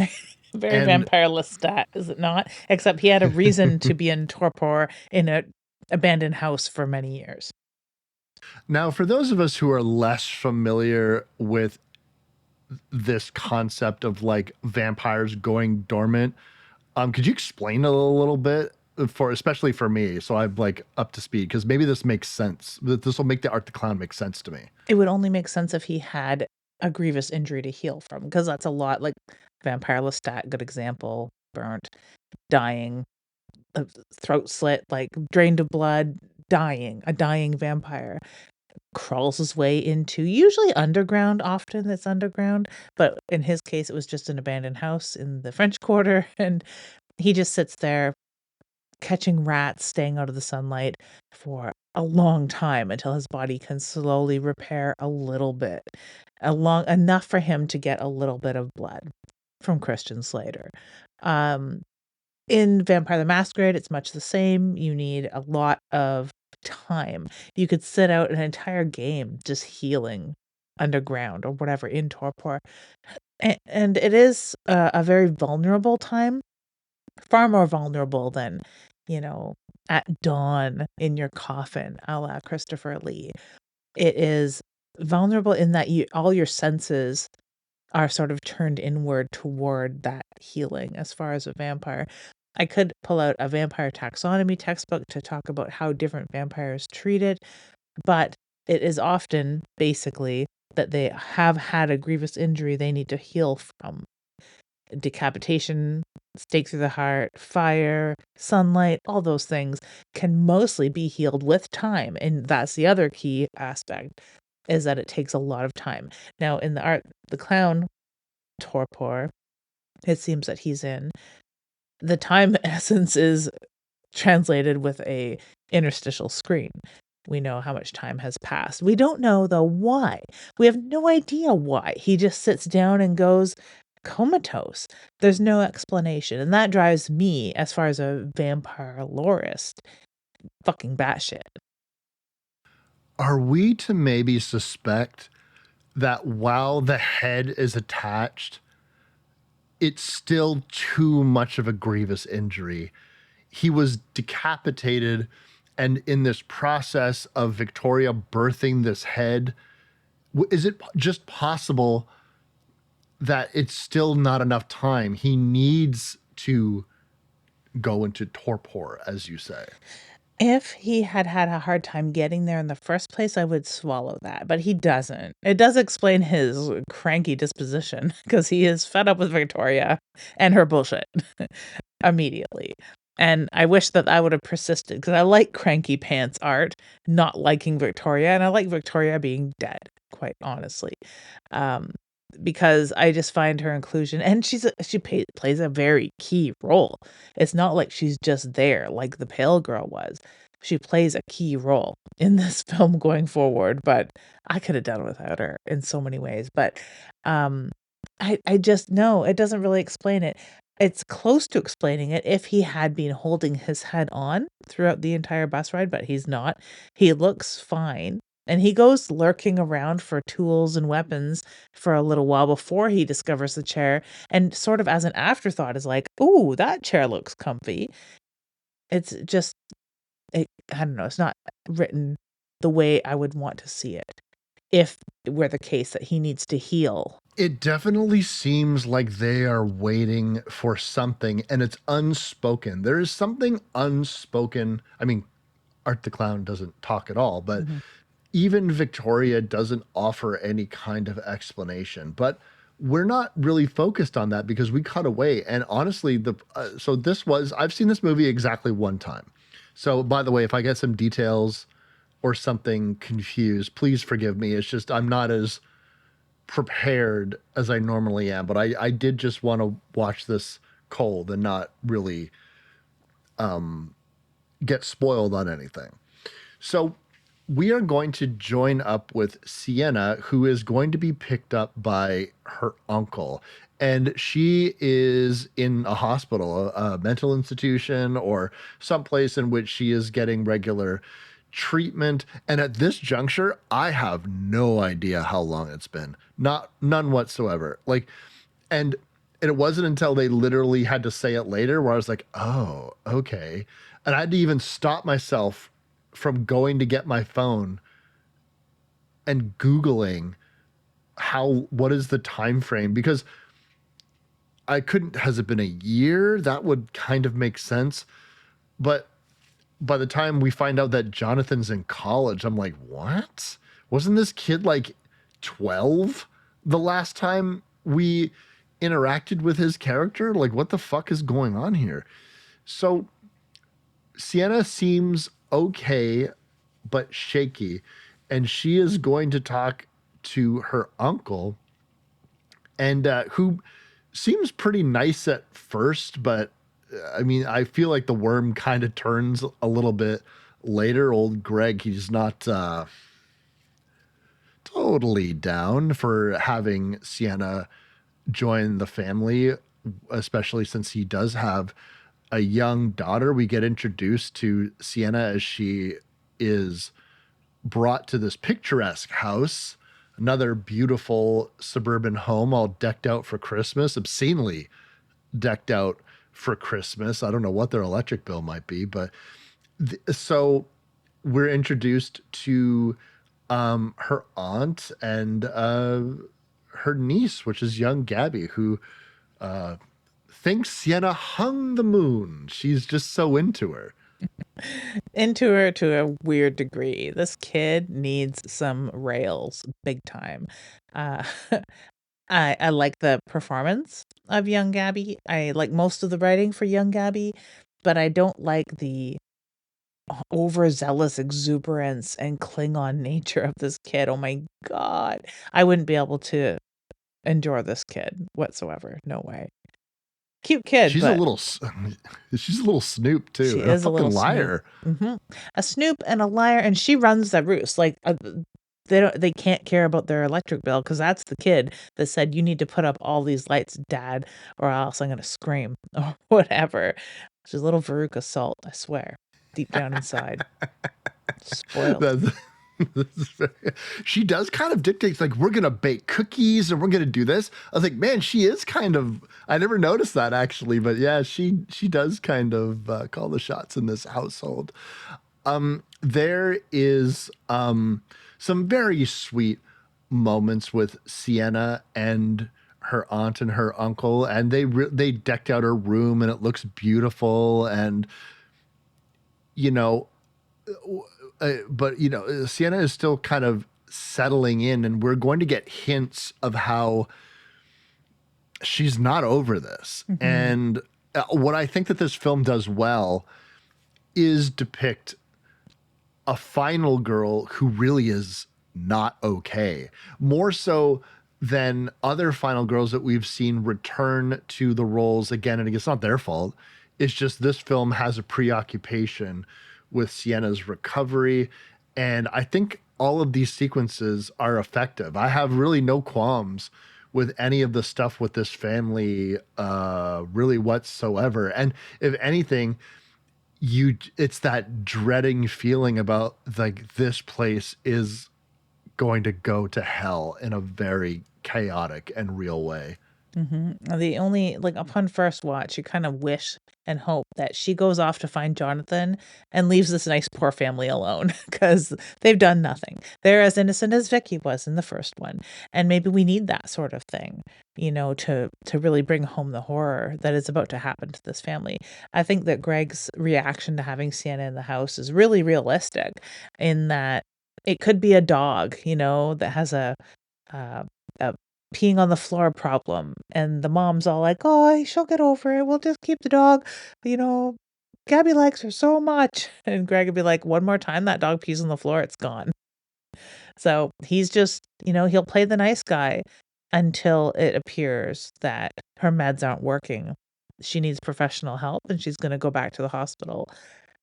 Very And vampire Lestat, is it not? Except he had a reason to be in torpor in a abandoned house for many years. now, for those of us who are less familiar with this concept of like vampires going dormant, could you explain it a little bit? for especially for me. So I'm like up to speed because maybe this makes sense. This will make the Art the Clown make sense to me. It would only make sense if he had a grievous injury to heal from, because that's a lot. Like Vampire Lestat, good example, burnt, dying, throat slit, like drained of blood, dying, a dying vampire. Crawls his way into usually underground, often it's underground, but in his case, it was just an abandoned house in the French Quarter, and he just sits there catching rats, staying out of the sunlight for a long time until his body can slowly repair a little bit, enough for him to get a little bit of blood from Christian Slater. Um, in Vampire the Masquerade, it's much the same. You need a lot of time. You could sit out an entire game just healing underground or whatever in torpor. And it is a very vulnerable time, far more vulnerable than, you know, at dawn in your coffin, a la Christopher Lee. It is vulnerable in that all your senses are sort of turned inward toward that healing as far as a vampire. I could pull out a vampire taxonomy textbook to talk about how different vampires treated, but it is often basically that they have had a grievous injury they need to heal from. Decapitation, stake through the heart, fire, sunlight, all those things can mostly be healed with time. And that's the other key aspect, is that it takes a lot of time. Now, in the Art the Clown torpor it seems that he's in, the time essence is translated with a interstitial screen. We know how much time has passed. We don't know, though, why. We have no idea why. He just sits down and goes comatose. There's no explanation. And that drives me, as far as a vampire lorist, fucking batshit. Are we to maybe suspect that while the head is attached, it's still too much of a grievous injury? He was decapitated, and in this process of Victoria birthing this head, is it just possible that it's still not enough time? He needs to go into torpor, as you say. If he had had a hard time getting there in the first place, I would swallow that, but he doesn't. It does explain his cranky disposition because he is fed up with Victoria and her bullshit immediately. And I wish that I would have persisted because I like cranky pants art, not liking Victoria, and I like Victoria being dead, quite honestly. Um, because I just find her inclusion, and plays a very key role. It's not like she's just there like the Pale Girl was. She plays a key role in this film going forward, but I could have done without her in so many ways. But um, I just no, it doesn't really explain it. It's close to explaining it if he had been holding his head on throughout the entire bus ride, but he's not. He looks fine. And he goes lurking around for tools and weapons for a little while before he discovers the chair, and sort of as an afterthought is like, "Ooh, that chair looks comfy." It's just I don't know, it's not written the way I would want to see it if it were the case that he needs to heal. It definitely seems like they are waiting for something and it's unspoken. There is something unspoken. I mean, Art the Clown doesn't talk at all, but Mhm. even Victoria doesn't offer any kind of explanation. But we're not really focused on that because we cut away. And honestly, so this was I've seen this movie exactly one time. So by the way, if I get some details or something confused, please forgive me. It's just I'm not as prepared as I normally am, but I did just want to watch this cold and not really get spoiled on anything. So we are going to join up with Sienna, who is going to be picked up by her uncle. And she is in a hospital, a mental institution, or someplace in which she is getting regular treatment. And at this juncture, I have no idea how long it's been. None whatsoever. And it wasn't until they literally had to say it later where I was like, oh, okay. And I had to even stop myself from going to get my phone and Googling what is the time frame, because I couldn't, has it been a year? That would kind of make sense. But by the time we find out that Jonathan's in college, I'm like, what? Wasn't this kid like 12 the last time we interacted with his character? Like, what the fuck is going on here? So, Sienna seems okay, but shaky. And she is going to talk to her uncle, and who seems pretty nice at first, but I mean, I feel like the worm kind of turns a little bit later. Old Greg, he's not totally down for having Sienna join the family, especially since he does have a young daughter. We get introduced to Sienna as she is brought to this picturesque house, another beautiful suburban home, all decked out for Christmas, obscenely decked out for Christmas. I don't know what their electric bill might be, but so we're introduced to her aunt and her niece, which is young Gabby, who thinks Sienna hung the moon. She's just so into her. Into her to a weird degree. This kid needs some rails big time. Uh, I like the performance of young Gabby. I like most of the writing for young Gabby, but I don't like the overzealous exuberance and Klingon nature of this kid. Oh my god. I wouldn't be able to endure this kid whatsoever. No way. Cute kid, She's a but little, she's a little snoop too, she and a is a fucking little snoop. liar. A snoop and a liar, and she runs the roost. Like they can't care about their electric bill because that's the kid that said you need to put up all these lights, Dad, or else I'm gonna scream or whatever. She's a little Veruca Salt, I swear, deep down inside, spoiled. That's, she does kind of dictate, like, we're gonna bake cookies and we're gonna do this. I was like, man, she is kind of, I never noticed that actually, but yeah, she does kind of call the shots in this household. There is some very sweet moments with Sienna and her aunt and her uncle, and they decked out her room and it looks beautiful. And you know, but Sienna is still kind of settling in, and we're going to get hints of how she's not over this. Hmm. And what I think that this film does well is depict a final girl who really is not okay. More so than other final girls that we've seen return to the roles again and again. It's not their fault. It's just this film has a preoccupation with Sienna's recovery. And I think all of these sequences are effective. I have really no qualms with any of the stuff with this family, really whatsoever. And if anything, it's that dreading feeling about like this place is going to go to hell in a very chaotic and real way. The only like upon first watch, you kind of wish and hope that she goes off to find Jonathan and leaves this nice poor family alone because they've done nothing. They're as innocent as Vicky was in the first one, and maybe we need that sort of thing, to really bring home the horror that is about to happen to this family. I think that Greg's reaction to having Sienna in the house is really realistic, in that it could be a dog, that has uh, a peeing on the floor problem, and the mom's all like, "Oh, she'll get over it. We'll just keep the dog. You know, Gabby likes her so much." And Greg would be like, "One more time that dog pees on the floor, it's gone." So he's just, he'll play the nice guy until it appears that her meds aren't working. She needs professional help, and she's going to go back to the hospital,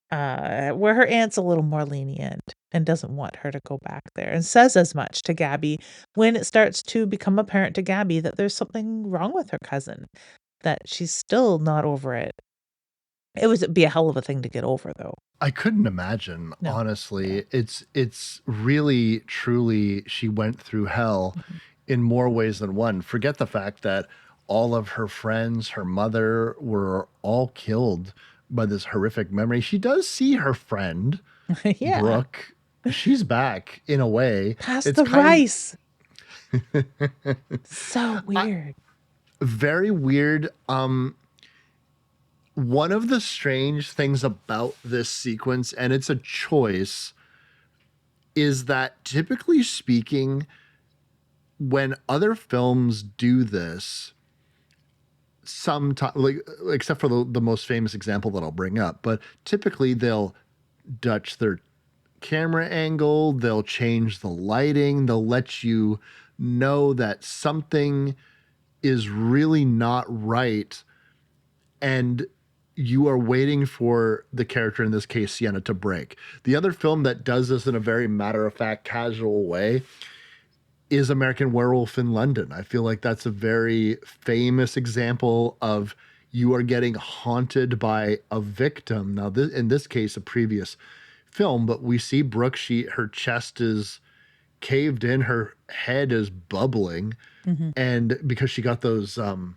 where her aunt's a little more lenient and doesn't want her to go back there, and says as much to Gabby when it starts to become apparent to Gabby that there's something wrong with her cousin, that she's still not over it. It would be a hell of a thing to get over, though. I couldn't imagine, No. Yeah. honestly. It's really truly she went through hell Mhm. in more ways than one. Forget the fact that all of her friends, her mother were all killed by this horrific memory. She does see her friend Yeah. Brooke. She's back in a way. Pass It's the kind rice. So I, weird. very weird. One of the strange things about this sequence, and it's a choice, is that typically speaking, when other films do this, sometimes, like, except for the most famous example that I'll bring up, but typically they'll Dutch their camera angle, they'll change the lighting, they'll let you know that something is really not right, and you are waiting for the character, in this case Sienna, to break. The other film that does this in a very matter-of-fact, casual way is American Werewolf in London. I feel like that's a very famous example of you are getting haunted by a victim. Now, in this case, a previous film, but we see Brooke, her chest is caved in, her head is bubbling, Mm-hmm. and because she got those, I think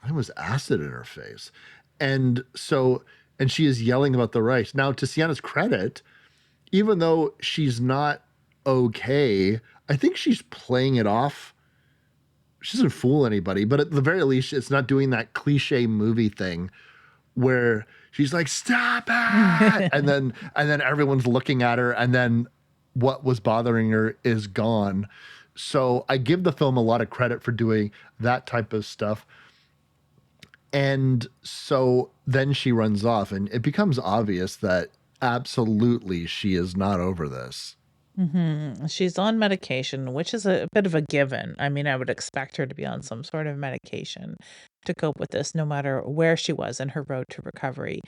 it was acid in her face. And so, and she is yelling about the rice. Now, to Sienna's credit, even though she's not okay, I think she's playing it off. She doesn't fool anybody, but at the very least, it's not doing that cliche movie thing where she's like, "Stop it!" and then everyone's looking at her, and then what was bothering her is gone. So I give the film a lot of credit for doing that type of stuff. And so then she runs off, and it becomes obvious that absolutely she is not over this. Mm-hmm. She's on medication, which is a bit of a given. I mean, I would expect her to be on some sort of medication to cope with this, no matter where she was in her road to recovery.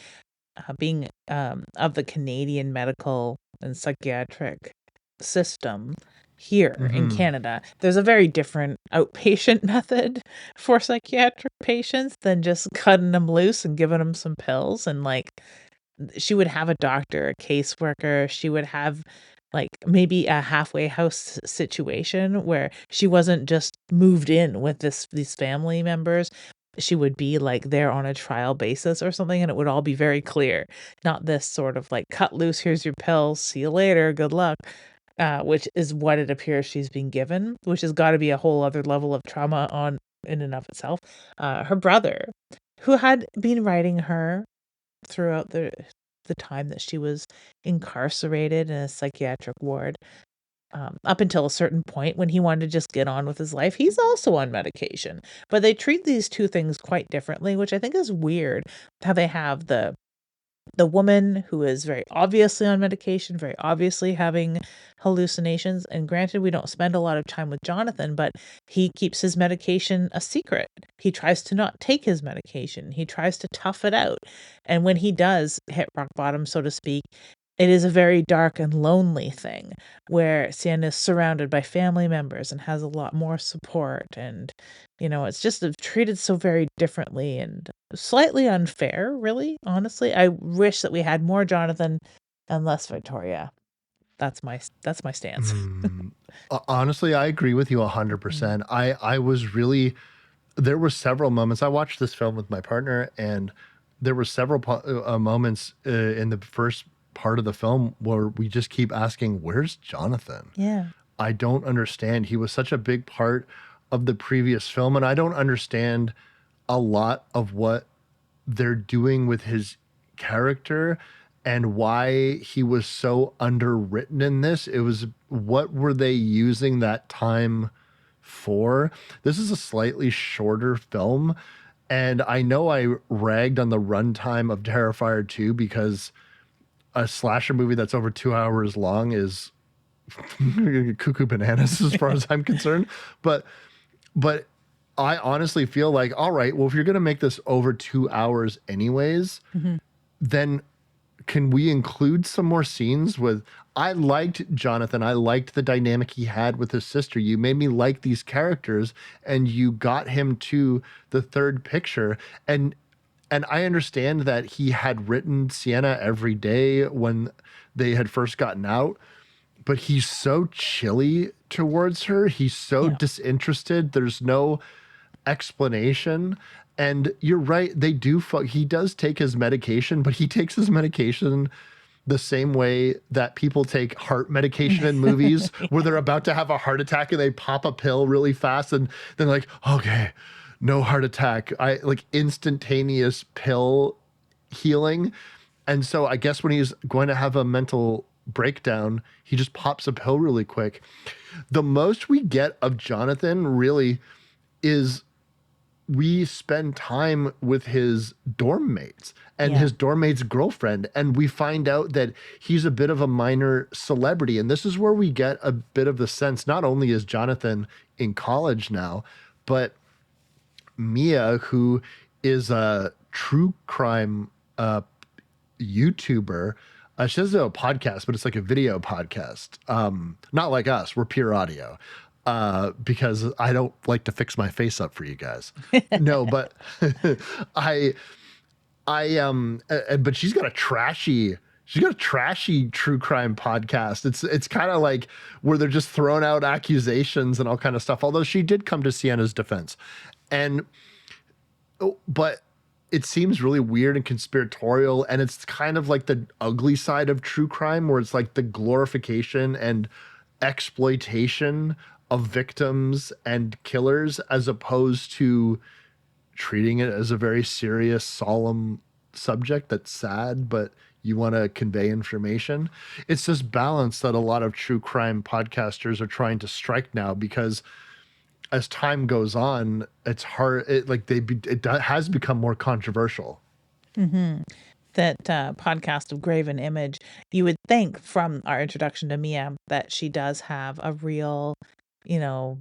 Being of the Canadian medical and psychiatric system here in Mm-hmm. Canada, there's a very different outpatient method for psychiatric patients than just cutting them loose and giving them some pills. And like, she would have a doctor, a caseworker. She would have like maybe a halfway house situation where she wasn't just moved in with these family members. She would be like there on a trial basis or something, and it would all be very clear. Not this sort of like cut loose, here's your pills, see you later, good luck. Which is what it appears she's being given, which has got to be a whole other level of trauma on in and of itself. Her brother, who had been writing her throughout the time that she was incarcerated in a psychiatric ward, up until a certain point when he wanted to just get on with his life. He's also on medication, but they treat these two things quite differently, which I think is weird. How they have the woman who is very obviously on medication, very obviously having hallucinations. And granted, we don't spend a lot of time with Jonathan, but he keeps his medication a secret. He tries to not take his medication, he tries to tough it out. And when he does hit rock bottom, so to speak, it is a very dark and lonely thing where Sienna is surrounded by family members and has a lot more support. And, it's just treated so very differently and slightly unfair, really, honestly. I wish that we had more Jonathan and less Victoria. That's my stance. Mm. Honestly, I agree with you Mm. 100%. I was really, there were several moments. I watched this film with my partner, and there were several moments in the first part of the film where we just keep asking, "Where's Jonathan?" Yeah. I don't understand. He was such a big part of the previous film, and I don't understand a lot of what they're doing with his character and why he was so underwritten in this. It was, what were they using that time for? This is a slightly shorter film, and I know I ragged on the runtime of Terrifier 2 because a slasher movie that's over 2 hours long is cuckoo bananas as far as I'm concerned. But I honestly feel like, all right, well, if you're going to make this over 2 hours anyways, Mhm. then can we include some more scenes with, I liked Jonathan. I liked the dynamic he had with his sister. You made me like these characters, and you got him to the third picture. And I understand that he had written Sienna every day when they had first gotten out, but he's so chilly towards her. He's so Yeah. disinterested. There's no explanation. And you're right, they do he does take his medication, but he takes his medication the same way that people take heart medication in movies, where they're about to have a heart attack and they pop a pill really fast, and then like, okay, no heart attack. I like instantaneous pill healing. And so I guess when he's going to have a mental breakdown, he just pops a pill really quick. The most we get of Jonathan really is we spend time with his dorm mates and Yeah. his dorm mate's girlfriend, and we find out that he's a bit of a minor celebrity. And this is where we get a bit of the sense not only is Jonathan in college now, but Mia, who is a true crime YouTuber. She doesn't do a podcast, but it's like a video podcast. Not like us, we're pure audio. Because I don't like to fix my face up for you guys. No, but I but she's got a trashy true crime podcast. It's kind of like where they're just throwing out accusations and all kind of stuff. Although she did come to Sienna's defense. And but it seems really weird and conspiratorial, and it's kind of like the ugly side of true crime where it's like the glorification and exploitation of victims and killers as opposed to treating it as a very serious, solemn subject that's sad, but you want to convey information. It's this balance that a lot of true crime podcasters are trying to strike now because as time goes on, it's hard. Has become more controversial. That podcast of Graven Image, you would think from our introduction to Mia that she does have a real, you know,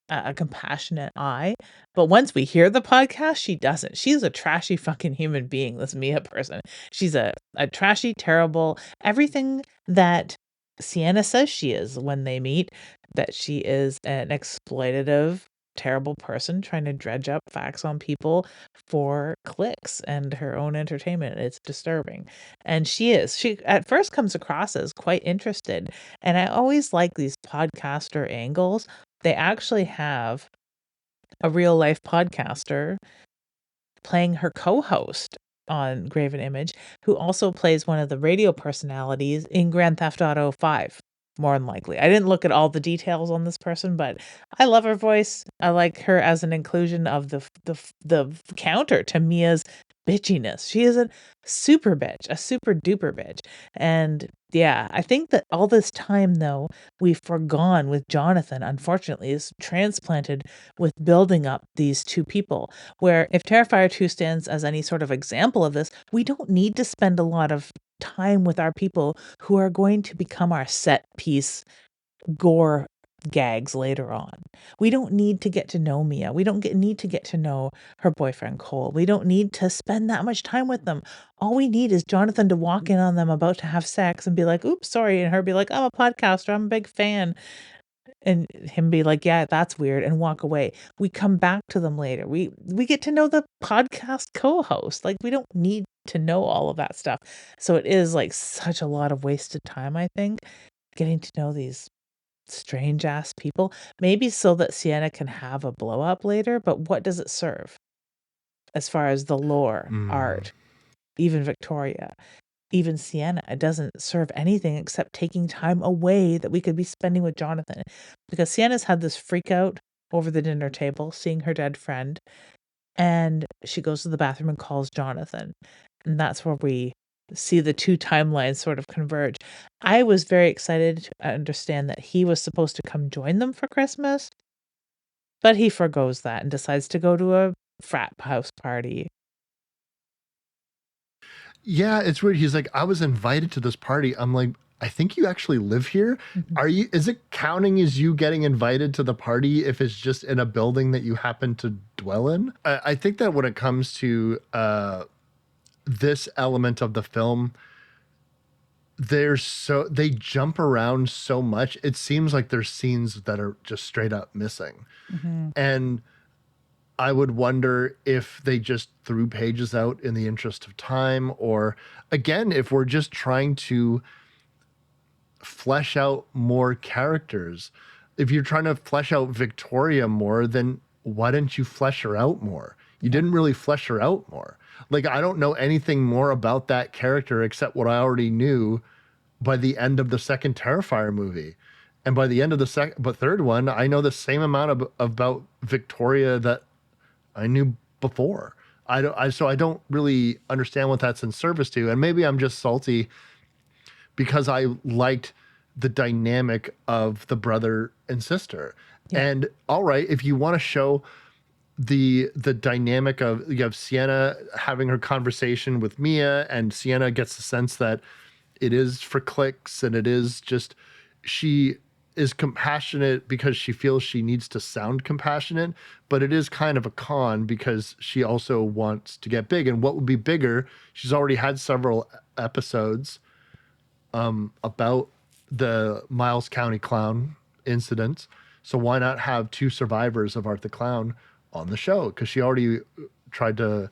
a compassionate eye. But once we hear the podcast, she doesn't. She's a trashy fucking human being, this Mia person. She's a trashy, terrible, everything that Sienna says she is when they meet, that she is an exploitative, terrible person trying to dredge up facts on people for clicks and her own entertainment. It's disturbing. And she is. She at first comes across as quite interested. And I always like these podcaster angles. They actually have a real life podcaster playing her co-host on Graven Image, who also plays one of the radio personalities in Grand Theft Auto 5, more than likely. I didn't look at all the details on this person, but I love her voice. I like her as an inclusion of the counter to Mia's bitchiness. She is a super bitch, a super duper bitch. And yeah, I think that all this time though, we've forgone with Jonathan, unfortunately, is transplanted with building up these two people. Where if Terrifier 2 stands as any sort of example of this, we don't need to spend a lot of time with our people who are going to become our set piece gore gags later on. We don't need to get to know Mia. We don't need to get to know her boyfriend Cole. We don't need to spend that much time with them. All we need is Jonathan to walk in on them about to have sex and be like, "Oops, sorry," and her be like, "I'm a podcaster. I'm a big fan." And him be like, "Yeah, that's weird," and walk away. We come back to them later. We get to know the podcast co-host. Like, we don't need to know all of that stuff. So it is like such a lot of wasted time, I think, getting to know these strange ass people. Maybe so that Sienna can have a blow up later, but what does it serve as far as the lore, Mm. art, even Victoria? Even Sienna, it doesn't serve anything except taking time away that we could be spending with Jonathan. Because Sienna's had this freak out over the dinner table, seeing her dead friend, and she goes to the bathroom and calls Jonathan. And that's where we see the two timelines sort of converge. I was very excited to understand that he was supposed to come join them for Christmas, but he forgoes that and decides to go to a frat house party. Yeah, it's weird. He's like, I was invited to this party. I'm like, I think you actually live here. Is it counting as you getting invited to the party if it's just in a building that you happen to dwell in? I think that when it comes to this element of the film, they jump around so much. It seems like there's scenes that are just straight up missing. Mm-hmm. And I would wonder if they just threw pages out in the interest of time, or again, if we're just trying to flesh out more characters. If you're trying to flesh out Victoria more, then why didn't you flesh her out more? You Yeah. didn't really flesh her out more. Like, I don't know anything more about that character except what I already knew by the end of the second Terrifier movie. And by the end of the third one, I know the same amount about Victoria that I knew before. So I don't really understand what that's in service to. And maybe I'm just salty because I liked the dynamic of the brother and sister. Yeah. And all right, if you want to show the dynamic of, you have Sienna having her conversation with Mia, and Sienna gets the sense that it is for clicks, and it is just, she is compassionate because she feels she needs to sound compassionate, but it is kind of a con because she also wants to get big. And what would be bigger? She's already had several episodes about the Miles County Clown incident. So why not have two survivors of Art the Clown on the show? Because she already tried to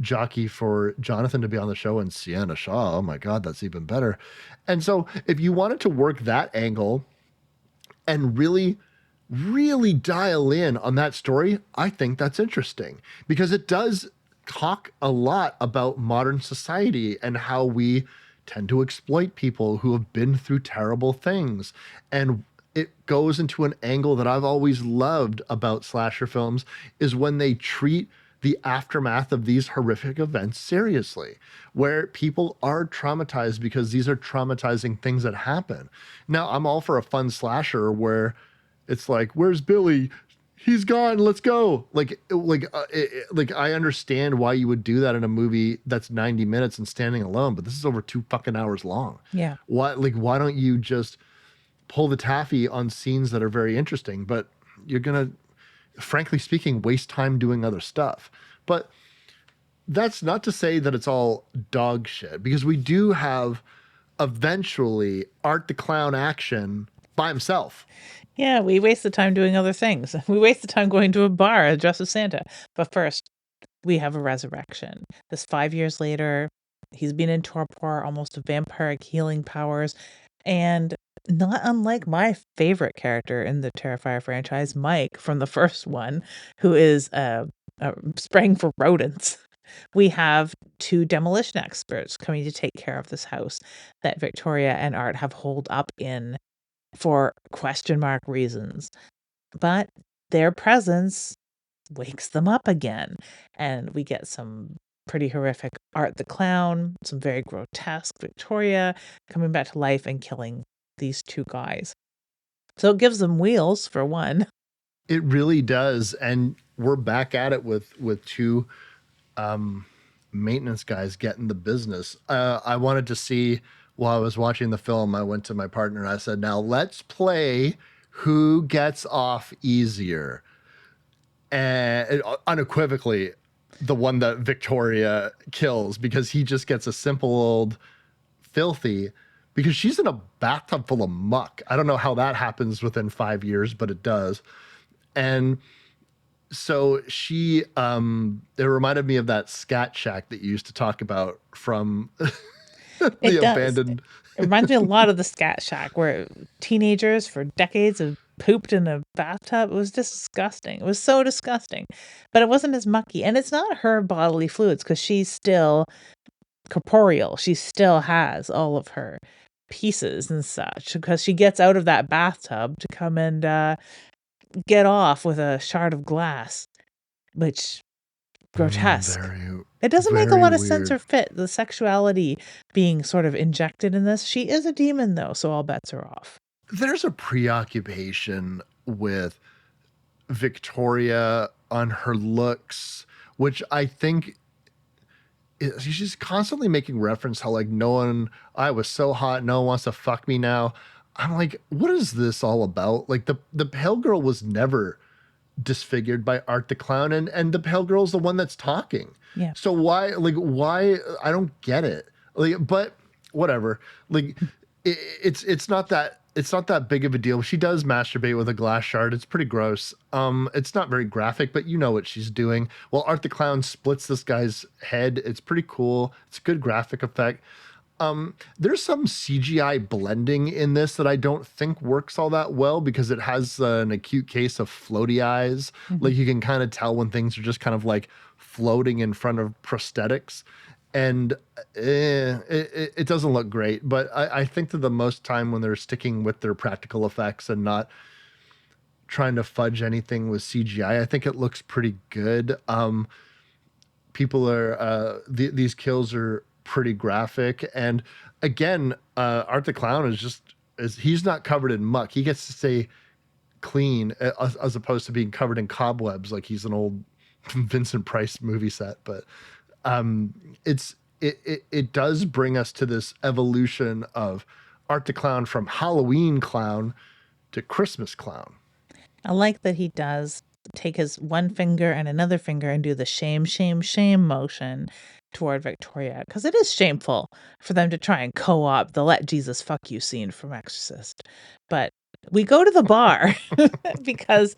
jockey for Jonathan to be on the show, and Sienna Shaw. Oh my God, that's even better. And so if you wanted to work that angle and really, really dial in on that story, I think that's interesting because it does talk a lot about modern society and how we tend to exploit people who have been through terrible things. And it goes into an angle that I've always loved about slasher films is when they treat the aftermath of these horrific events seriously, where people are traumatized because these are traumatizing things that happen. Now, I'm all for a fun slasher where it's like, "Where's Billy? He's gone. Let's go." Like I understand why you would do that in a movie that's 90 minutes and standing alone, but this is over 2 fucking hours long. Yeah. Why don't you just pull the taffy on scenes that are very interesting, but you're gonna, frankly speaking, waste time doing other stuff. But that's not to say that it's all dog shit, because we do have eventually Art the Clown action by himself. Yeah, we waste the time doing other things. We waste the time going to a bar dressed as Santa. But first, we have a resurrection. This 5 years later, he's been in torpor, almost vampiric healing powers, and not unlike my favorite character in the Terrifier franchise, Mike from the first one, who is spraying for rodents. We have two demolition experts coming to take care of this house that Victoria and Art have holed up in for question mark reasons. But their presence wakes them up again. And we get some pretty horrific Art the Clown, some very grotesque Victoria coming back to life and killing these two guys. So it gives them wheels for one. It really does, and we're back at it with two maintenance guys getting the business. I wanted to see, while I was watching the film, I went to my partner and I said, "Now let's play who gets off easier." And unequivocally, the one that Victoria kills, because he just gets a simple old filthy, because she's in a bathtub full of muck. I don't know how that happens within 5 years, but it does. And so she, it reminded me of that scat shack that you used to talk about from the It does. abandoned. It reminds me a lot of the Scat Shack, where teenagers for decades have pooped in a bathtub. It was disgusting. It was so disgusting. But it wasn't as mucky. And it's not her bodily fluids because she's still corporeal. She still has all of her pieces and such because she gets out of that bathtub to come and get off with a shard of glass, which grotesque. Very, It doesn't make a very lot of sense weird. or fit, the sexuality being sort of injected in this. She is a demon, though, so all bets are off. There's a preoccupation with Victoria on her looks, which I think she's constantly making reference how, like, no one, I was so hot, no one wants to fuck me now. I'm like, what is this all about? Like, the pale girl was never disfigured by Art the Clown, and the pale girl's the one that's talking. Yeah. So why I don't get it. Like, but whatever. Like, it's not that big of a deal. She does masturbate with a glass shard. It's pretty gross. It's not very graphic, but you know what she's doing. Well, Art the Clown splits this guy's head. It's pretty cool. It's a good graphic effect. There's some CGI blending in this that I don't think works all that well because it has an acute case of floaty eyes. Mhm. Like, you can kind of tell when things are just kind of like floating in front of prosthetics. And it doesn't look great, but I think that the most time when they're sticking with their practical effects and not trying to fudge anything with CGI. I think it looks pretty good. People are these kills are pretty graphic, and again, Art the Clown is he's not covered in muck. He gets to stay clean as opposed to being covered in cobwebs like he's an old Vincent Price movie set. But it does bring us to this evolution of Art the Clown from Halloween clown to Christmas clown. I like that he does take his one finger and another finger and do the shame, shame, shame motion toward Victoria, because it is shameful for them to try and co-opt the "Let Jesus fuck you" scene from Exorcist. But we go to the bar because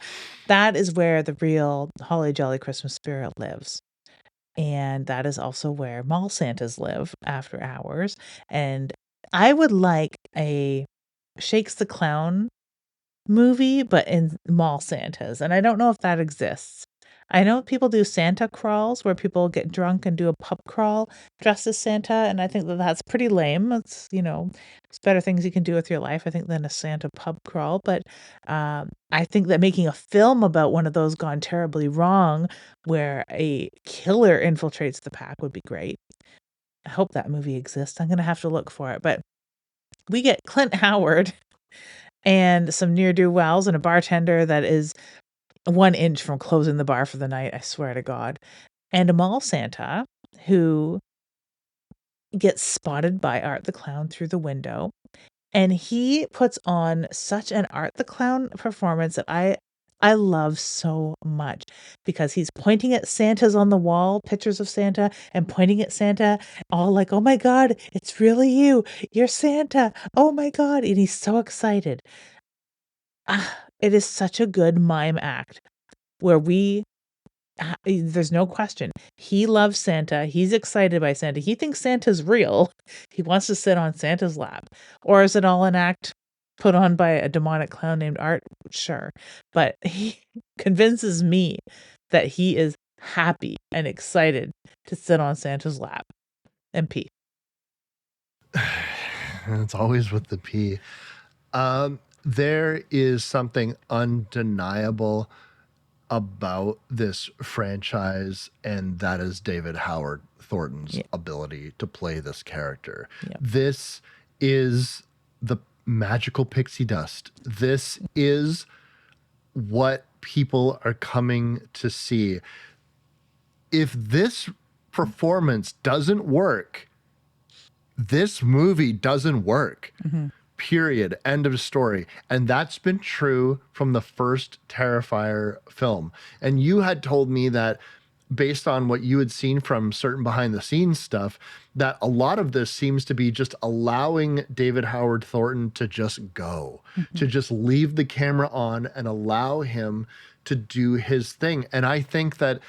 that is where the real holly jolly Christmas spirit lives. And that is also where mall Santas live after hours. And I would like a Shakes the Clown movie, but in mall Santas, and I don't know if that exists. I know people do Santa crawls where people get drunk and do a pub crawl dressed as Santa, and I think that that's pretty lame. It's, it's better things you can do with your life, I think, than a Santa pub crawl. But I think that making a film about one of those gone terribly wrong, where a killer infiltrates the pack, would be great. I hope that movie exists. I'm gonna have to look for it. But we get Clint Howard and some ne'er-do-wells and a bartender that is 1 inch from closing the bar for the night, I swear to God, and a mall Santa who gets spotted by Art the Clown through the window, and he puts on such an Art the Clown performance that I love so much, because he's pointing at Santas on the wall, pictures of Santa, and pointing at Santa, all like, "Oh my god, it's really you. You're Santa. Oh my god," and he's so excited. It is such a good mime act where there's no question. He loves Santa. He's excited by Santa. He thinks Santa's real. He wants to sit on Santa's lap. Or is it all an act put on by a demonic clown named Art? Sure. But he convinces me that he is happy and excited to sit on Santa's lap and pee. It's always with the P. There is something undeniable about this franchise, and that is David Howard Thornton's Yeah. ability to play this character. Yeah. This is the magical pixie dust. This is what people are coming to see. If this performance doesn't work, this movie doesn't work. Mm-hmm. Period. End of story. And that's been true from the first Terrifier film. And you had told me that based on what you had seen from certain behind the scenes stuff, that a lot of this seems to be just allowing David Howard Thornton to just go, to just leave the camera on and allow him to do his thing. And I think that,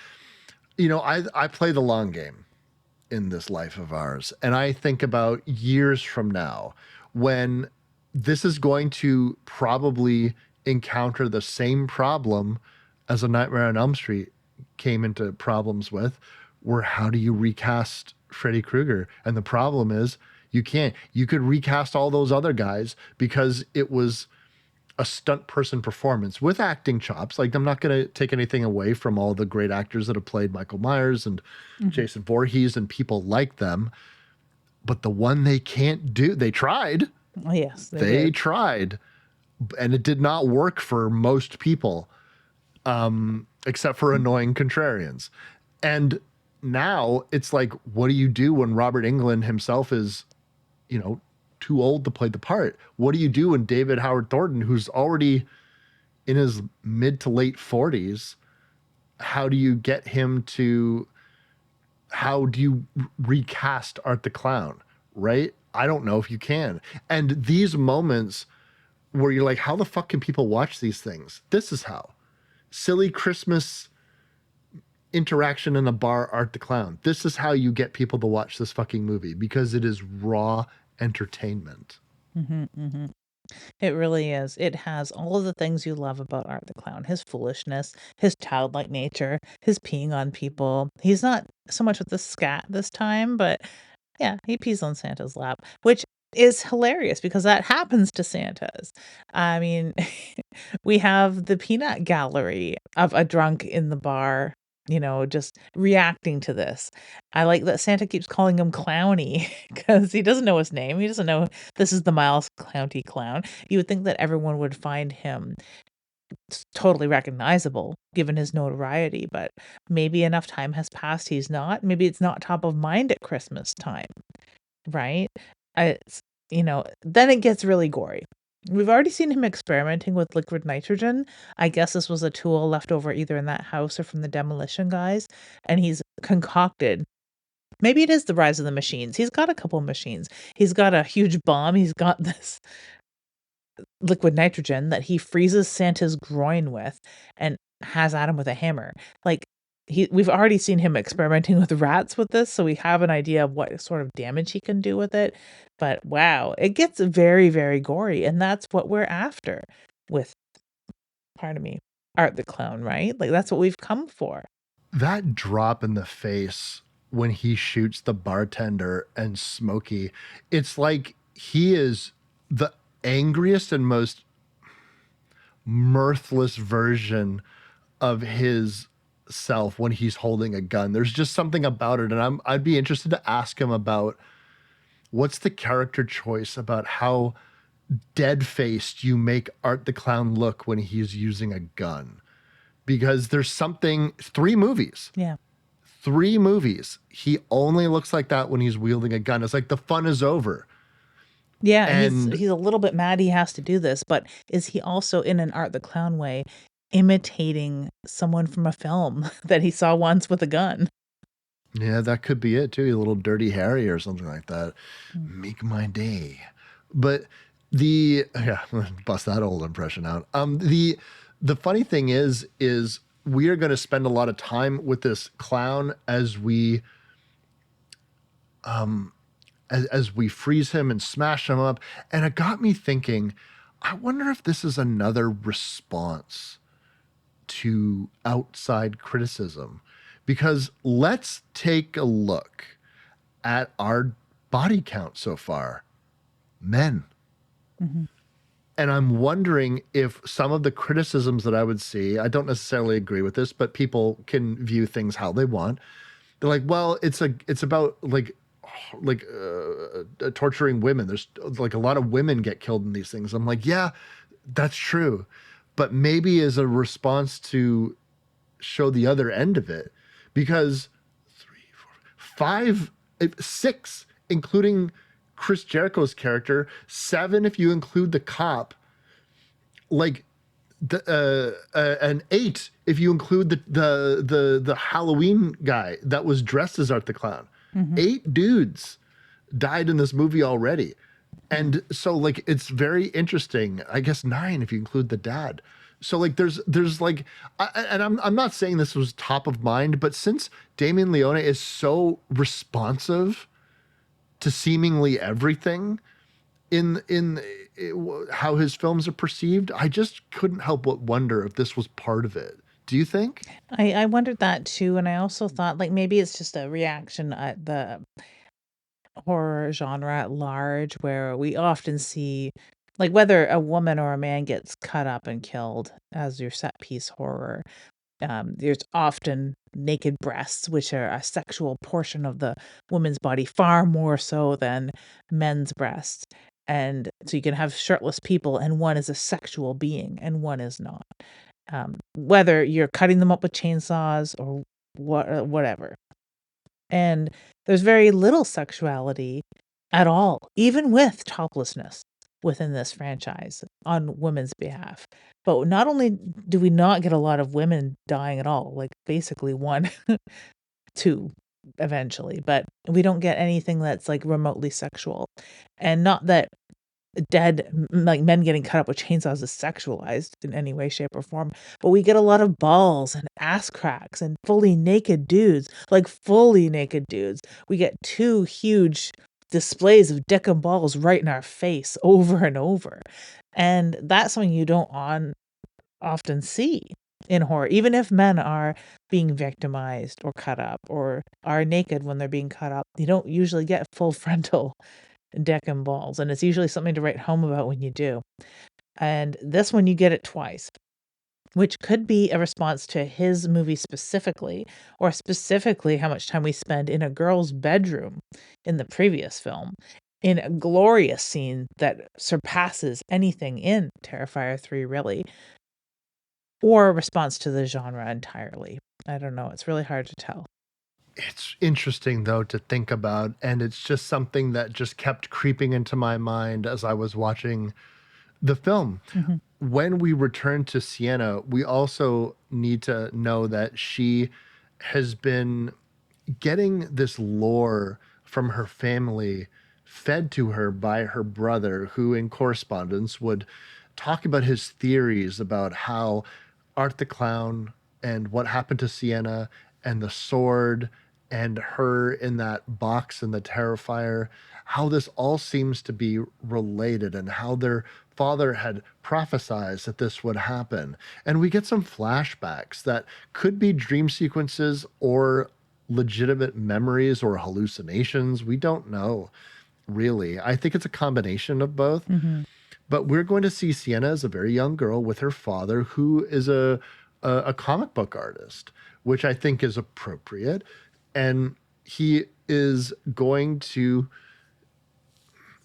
I play the long game in this life of ours. And I think about years from now when this is going to probably encounter the same problem as A Nightmare on Elm Street came into problems with, where how do you recast Freddy Krueger? And the problem is you can't. You could recast all those other guys because it was a stunt person performance with acting chops. Like, I'm not going to take anything away from all the great actors that have played Michael Myers and Jason Voorhees and people like them. But the one they can't do, they tried. Oh, yes, They did. tried, and it did not work for most people, except for annoying contrarians. And now it's like, what do you do when Robert Englund himself is, too old to play the part? What do you do when David Howard Thornton, who's already in his mid to late 40s, how do you get him to, how do you recast Art the Clown, right? I don't know if you can. And these moments where you're like, how the fuck can people watch these things? This is how. Silly Christmas interaction in a bar, Art the Clown. This is how you get people to watch this fucking movie, because it is raw entertainment. Mm-hmm, mm-hmm. It really is. It has all of the things you love about Art the Clown. His foolishness, his childlike nature, his peeing on people. He's not so much with the scat this time, but yeah, he pees on Santa's lap, which is hilarious because that happens to Santas. I mean, we have the peanut gallery of a drunk in the bar, just reacting to this. I like that Santa keeps calling him Clowny because he doesn't know his name. He doesn't know this is the Miles Clowney clown. You would think that everyone would find him totally recognizable given his notoriety, but maybe enough time has passed he's not. Maybe it's not top of mind at Christmas time, right? It's, then it gets really gory. We've already seen him experimenting with liquid nitrogen. I guess this was a tool left over either in that house or from the demolition guys, and he's concocted. Maybe it is the rise of the machines. He's got a couple of machines. He's got a huge bomb. He's got this liquid nitrogen that he freezes Santa's groin with and has at him with a hammer. Like we've already seen him experimenting with rats with this, so we have an idea of what sort of damage he can do with it. But wow, it gets very, very gory, and that's what we're after with, pardon me, Art the Clown, right? Like that's what we've come for. That drop in the face when he shoots the bartender and Smokey, it's like he is the angriest and most mirthless version of his self when he's holding a gun. There's just something about it, and I'd be interested to ask him about what's the character choice about how dead faced you make Art the Clown look when he's using a gun. Because there's something, Yeah. three movies, he only looks like that when he's wielding a gun. It's like the fun is over. Yeah, And he's a little bit mad he has to do this, but is he also in an Art the Clown way imitating someone from a film that he saw once with a gun? yeah, that could be it too. A little Dirty Harry or something like that. Mm. Make my day. But yeah, bust that old impression out. The funny thing is we are going to spend a lot of time with this clown as we as we freeze him and smash him up. And it got me thinking, I wonder if this is another response to outside criticism. Because let's take a look at our body count so far. Men. Mhm. And I'm wondering if some of the criticisms that I would see, I don't necessarily agree with this, but people can view things how they want. They're like, well, it's about torturing women. There's like a lot of women get killed in these things. I'm like, yeah, that's true, but maybe as a response to show the other end of it, because three, four, five, six, including Chris Jericho's character, seven if you include the cop, like an eight if you include the Halloween guy that was dressed as Art the Clown. Mhm. Eight dudes died in this movie already. And so like it's very interesting. I guess nine if you include the dad. So like there's like and I'm not saying this was top of mind, but since Damien Leone is so responsive to seemingly everything in how his films are perceived, I just couldn't help but wonder if this was part of it. Do you think? I wondered that too, and I also thought like maybe it's just a reaction at the horror genre at large, where we often see like whether a woman or a man gets cut up and killed as your set piece horror. There's often naked breasts, which are a sexual portion of the woman's body, far more so than men's breasts. And so you can have shirtless people, and one is a sexual being, and one is not. Whether you're cutting them up with chainsaws or whatever. And there's very little sexuality at all, even with toplessness within this franchise on women's behalf. But not only do we not get a lot of women dying at all, like basically one, two eventually, but we don't get anything that's like remotely sexual. And not that like men getting cut up with chainsaws is sexualized in any way, shape, or form. But we get a lot of balls and ass cracks and fully naked dudes, like fully naked dudes. We get two huge displays of dick and balls right in our face over and over. And that's something you don't often see in horror, even if men are being victimized or cut up or are naked when they're being cut up. You don't usually get full frontal dick and balls, and it's usually something to write home about when you do. And this one, you get it twice, which could be a response to his movie specifically, or specifically how much time we spend in a girl's bedroom in the previous film, in a glorious scene that surpasses anything in Terrifier 3, really, or a response to the genre entirely. I don't know. It's really hard to tell. It's interesting though to think about, and it's just something that just kept creeping into my mind as I was watching the film. Mhm. When we return to Sienna, we also need to know that she has been getting this lore from her family fed to her by her brother, who in correspondence would talk about his theories about how Art the Clown and what happened to Sienna and the sword and her in that box in the Terrifier, how this all seems to be related and how their father had prophesied that this would happen. And we get some flashbacks that could be dream sequences or legitimate memories or hallucinations. We don't know really. I think it's a combination of both. Mhm. But we're going to see Sienna as a very young girl with her father, who is a comic book artist, which I think is appropriate. And he is going to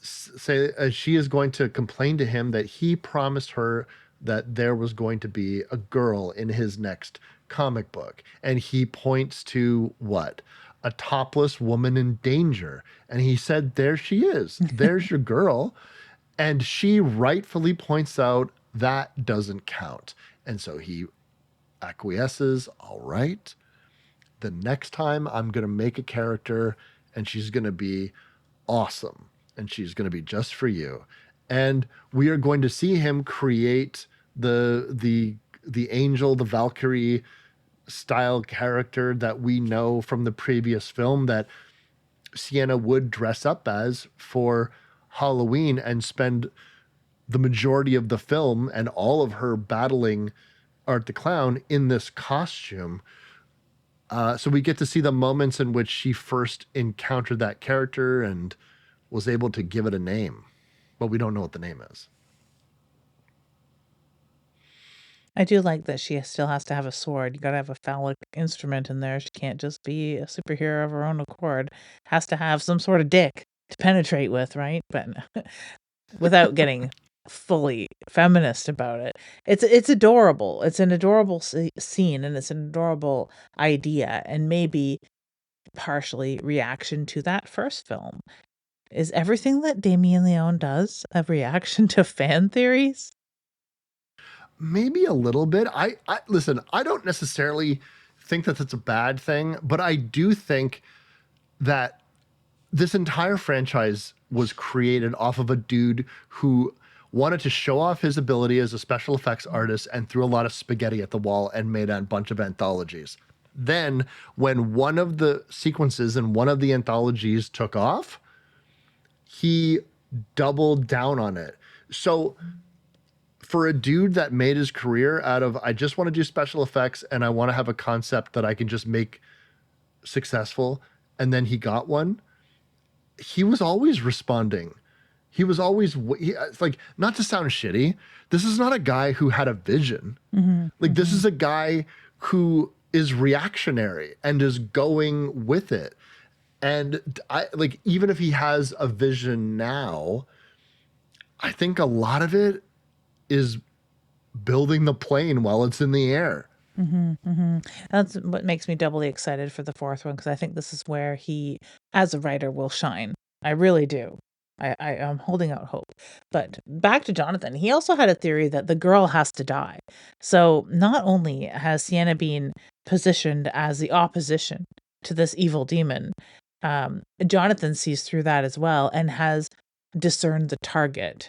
say she is going to complain to him that he promised her that there was going to be a girl in his next comic book, and he points to what, a topless woman in danger, and he said, there she is, there's your girl. And she rightfully points out that doesn't count, and so he acquiesces. All right, the next time I'm going to make a character and she's going to be awesome and she's going to be just for you. And we are going to see him create the angel, the Valkyrie style character that we know from the previous film that Sienna would dress up as for Halloween and spend the majority of the film and all of her battling Art the Clown in this costume. So we get to see the moments in which she first encountered that character and was able to give it a name, but we don't know what the name is. I do like that she still has to have a sword. You gotta have a phallic instrument in there. She can't just be a superhero of her own accord. Has to have some sort of dick to penetrate with, right? But without getting fully feminist about it. It's adorable. It's an adorable scene, and it's an adorable idea, and maybe partially reaction to that first film. Is everything that Damien Leone does a reaction to fan theories? Maybe a little bit. I listen, I don't necessarily think that that's a bad thing, but I do think that this entire franchise was created off of a dude who wanted to show off his ability as a special effects artist and threw a lot of spaghetti at the wall and made a bunch of anthologies. Then, when one of the sequences in one of the anthologies took off, he doubled down on it. So, for a dude that made his career out of, I just want to do special effects and I want to have a concept that I can just make successful, and then he got one, he was always responding. He was always it's like, not to sound shitty, this is not a guy who had a vision. Mhm, Like, this mhm. is a guy who is reactionary and is going with it. And I like, even if he has a vision now, I think a lot of it is building the plane while it's in the air. Mhm, mhm. That's what makes me doubly excited for the 4th one, because I think this is where he, as a writer, will shine. I really do. I am holding out hope. But back to Jonathan, he also had a theory that the girl has to die. So not only has Sienna been positioned as the opposition to this evil demon, Jonathan sees through that as well and has discerned the target.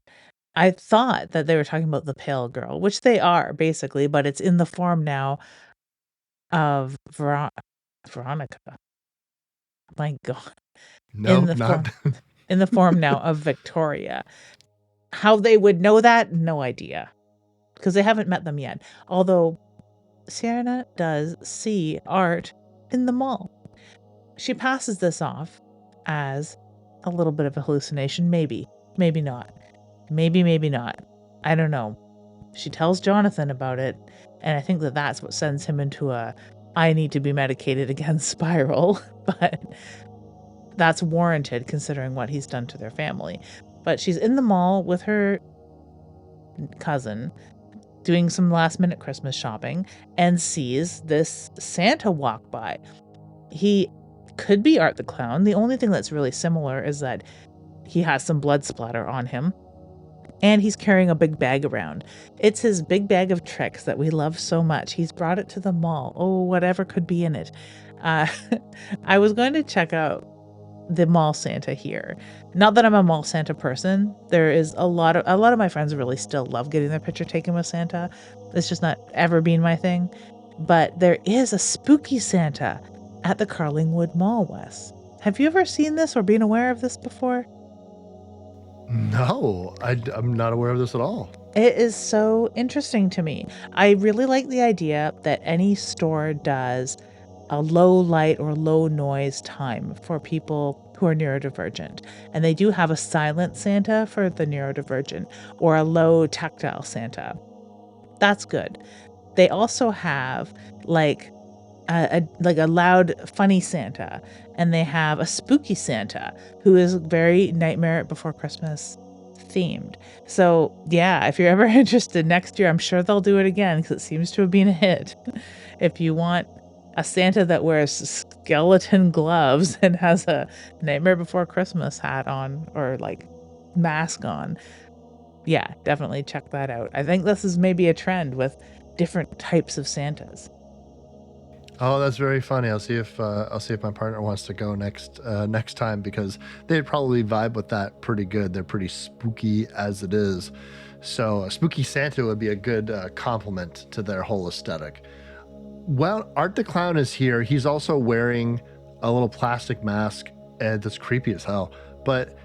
I thought that they were talking about the pale girl, which they are basically, but it's in the form now of Veronica. My god. In No, the not. form in the form now of Victoria. How they would know that? No idea, because they haven't met them yet. Although Sienna does see Art in the mall. She passes this off as a little bit of a hallucination. Maybe not. Maybe not. I don't know. She tells Jonathan about it, and I think that that's what sends him into a I need to be medicated again spiral. But that's warranted considering what he's done to their family. But she's in the mall with her cousin doing some last minute Christmas shopping and sees this Santa walk by. He could be Art the Clown. The only thing that's really similar is that he has some blood splatter on him and he's carrying a big bag around. It's his big bag of tricks that we love so much. He's brought it to the mall. Oh, whatever could be in it. I was going to check out the mall Santa here. Not that I'm a mall Santa person. There is a lot of my friends really still love getting their picture taken with Santa. It's just not ever been my thing. But there is a spooky Santa at the Carlingwood Mall, Wes. Have you ever seen this or been aware of this before? No, I'm not aware of this at all. It is so interesting to me. I really like the idea that any store does a low light or low noise time for people who are neurodivergent. And they do have a silent Santa for the neurodivergent or a low tactile Santa. That's good. They also have like a loud, funny Santa, and they have a spooky Santa who is very Nightmare Before Christmas themed. So yeah, if you're ever interested next year, I'm sure they'll do it again because it seems to have been a hit. If you want a Santa that wears skeleton gloves and has a Nightmare Before Christmas hat on or like mask on, yeah, definitely check that out. I think this is maybe a trend with different types of Santas. Oh, that's very funny. I'll see if my partner wants to go next time because they'd probably vibe with that pretty good. They're pretty spooky as it is, so a spooky Santa would be a good complement to their whole aesthetic. Well, Art the Clown is here. He's also wearing a little plastic mask, and that's creepy as hell. But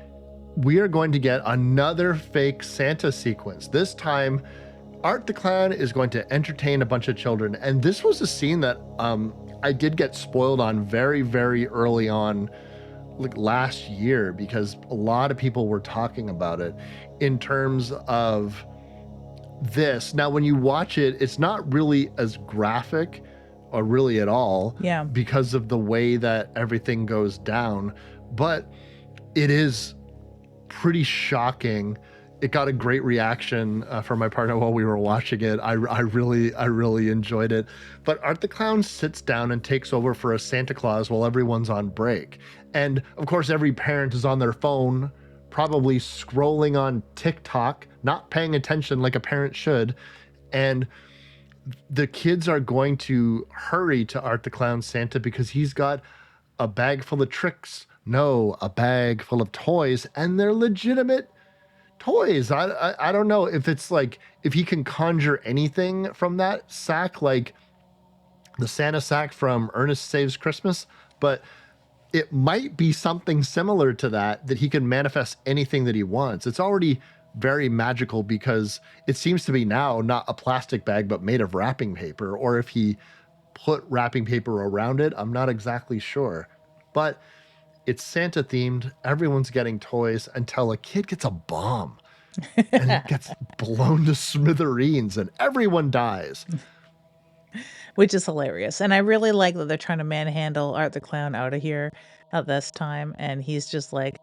we are going to get another fake Santa sequence. This time, Art the Clown is going to entertain a bunch of children. And this was a scene that I did get spoiled on very, very early on, like last year, because a lot of people were talking about it in terms of this. Now, when you watch it, it's not really as graphic or really at all, Yeah, because of the way that everything goes down, but it is pretty shocking. It got a great reaction from my partner while we were watching it. I really enjoyed it. But Art the Clown sits down and takes over for a Santa Claus while everyone's on break. And of course, every parent is on their phone, probably scrolling on TikTok, not paying attention like a parent should. And the kids are going to hurry to Art the Clown Santa because he's got a bag full of tricks. No, a bag full of toys, and they're legitimate toys. I don't know if it's like if he can conjure anything from that sack, like the Santa sack from Ernest Saves Christmas, but it might be something similar to that he can manifest anything that he wants. It's already very magical because it seems to be now not a plastic bag but made of wrapping paper, or if he put wrapping paper around it, I'm not exactly sure. But it's Santa themed. Everyone's getting toys until a kid gets a bomb and it gets blown to smithereens and everyone dies. which is hilarious. And I really like that they're trying to manhandle Art the Clown out of here at this time. And he's just like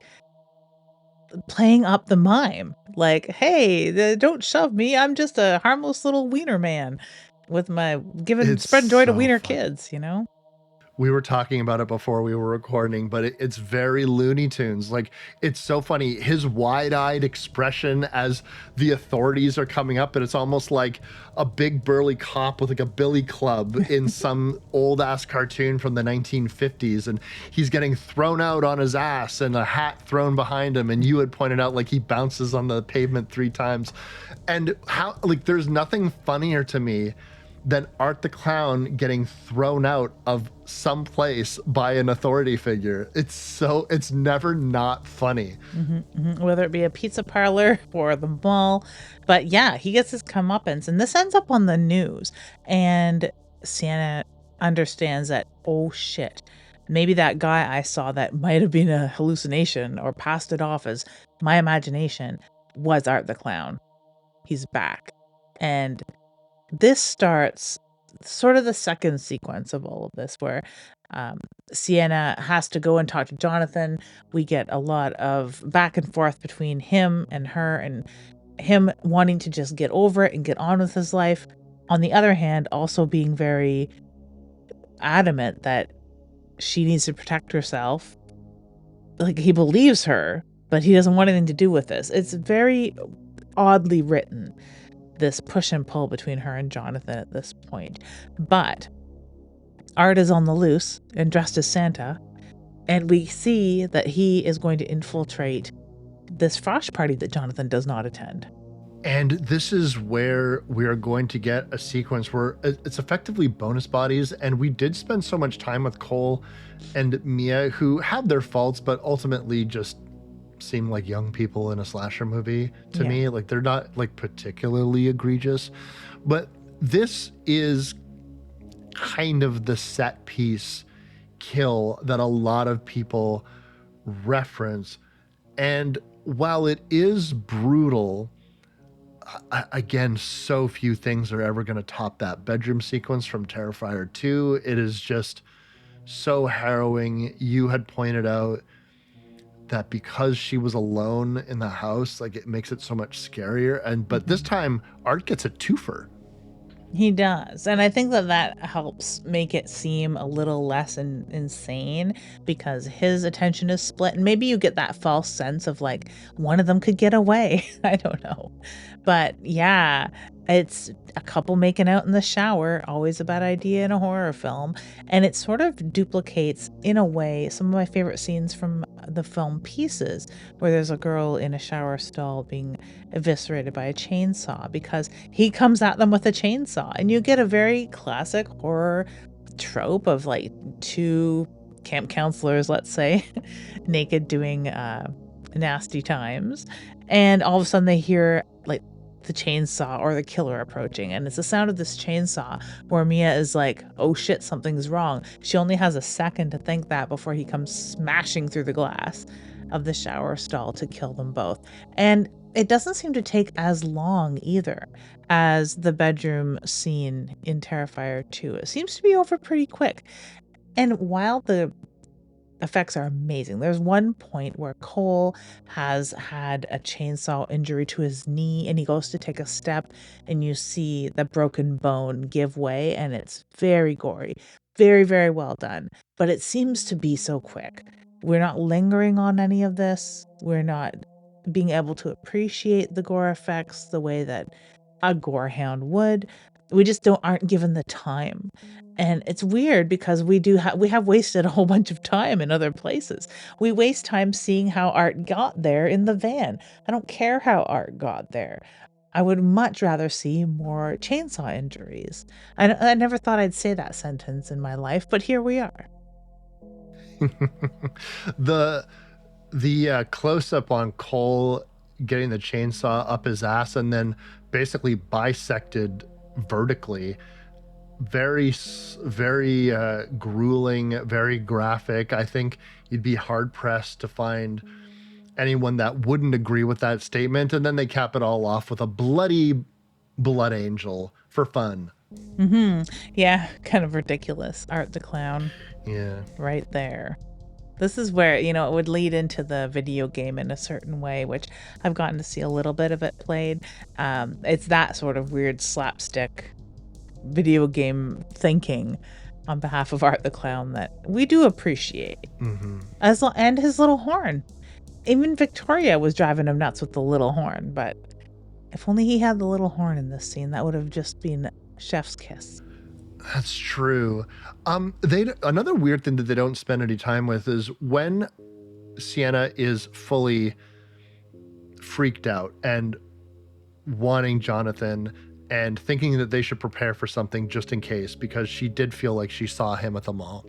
playing up the mime. Like, hey, don't shove me. I'm just a harmless little wiener man with my It's spreading joy to so wiener funny. kids, you know? We were talking about it before we were recording, but it's very Looney Tunes. Like, it's so funny. His wide-eyed expression as the authorities are coming up, and it's almost like a big burly cop with like a billy club in some old-ass cartoon from the 1950s, and he's getting thrown out on his ass and a hat thrown behind him, and you had pointed out like he bounces on the pavement 3 times. And how, like, there's nothing funnier to me than Art the Clown getting thrown out of some place by an authority figure. It's never not funny. Whether it be a pizza parlor or the mall. But yeah, he gets his comeuppance. And this ends up on the news. And Sienna understands that, oh shit, maybe that guy I saw that might have been a hallucination or passed it off as my imagination was Art the Clown. He's back. And this starts sort of the second sequence of all of this, where Sienna has to go and talk to Jonathan. We get a lot of back and forth between him and her, and him wanting to just get over it and get on with his life. On the other hand, also being very adamant that she needs to protect herself. Like, he believes her, but he doesn't want anything to do with this. It's very oddly written, this push and pull between her and Jonathan at this point. But Art is on the loose and dressed as Santa, and we see that he is going to infiltrate this frosh party that Jonathan does not attend. And this is where we are going to get a sequence where it's effectively bonus bodies. And we did spend so much time with Cole and Mia, who had their faults, but ultimately just seem like young people in a slasher movie to me. Like, they're not like particularly egregious, but this is kind of the set piece kill that a lot of people reference. And while it is brutal, again, so few things are ever going to top that bedroom sequence from Terrifier 2. It is just so harrowing. You had pointed out that because she was alone in the house, like, it makes it so much scarier. But this time, Art gets a twofer. He does. And I think that helps make it seem a little less insane, because his attention is split. And maybe you get that false sense of like one of them could get away. I don't know. But yeah, it's a couple making out in the shower, always a bad idea in a horror film. And it sort of duplicates, in a way, some of my favorite scenes from the film Pieces, where there's a girl in a shower stall being eviscerated by a chainsaw, because he comes at them with a chainsaw. And you get a very classic horror trope of like two camp counselors, let's say, naked doing nasty times. And all of a sudden they hear like the chainsaw or the killer approaching, and it's the sound of this chainsaw where Mia is like, oh shit, something's wrong. She only has a second to think that before he comes smashing through the glass of the shower stall to kill them both. And it doesn't seem to take as long either as the bedroom scene in Terrifier 2. It seems to be over pretty quick. And while the effects are amazing, there's one point where Cole has had a chainsaw injury to his knee, and he goes to take a step, and you see the broken bone give way, and it's very gory, very, very well done. But it seems to be so quick. We're not lingering on any of this. We're not being able to appreciate the gore effects the way that a gore hound would. We just aren't given the time. And it's weird, because we have wasted a whole bunch of time in other places. We waste time seeing how Art got there in the van. I don't care how Art got there. I would much rather see more chainsaw injuries. I never thought I'd say that sentence in my life, but here we are. The close up on Cole getting the chainsaw up his ass and then basically bisected vertically, very grueling, very graphic. I think you'd be hard pressed to find anyone that wouldn't agree with that statement. And then they cap it all off with a bloody blood angel for fun. Yeah, kind of ridiculous. Art the Clown. Yeah. Right there. This is where, it would lead into the video game in a certain way, which I've gotten to see a little bit of it played. It's that sort of weird slapstick video game thinking on behalf of Art the Clown that we do appreciate. And his little horn. Even Victoria was driving him nuts with the little horn, but if only he had the little horn in this scene, that would have just been chef's kiss. That's true. Another weird thing that they don't spend any time with is when Sienna is fully freaked out and wanting Jonathan and thinking that they should prepare for something just in case, because she did feel like she saw him at the mall.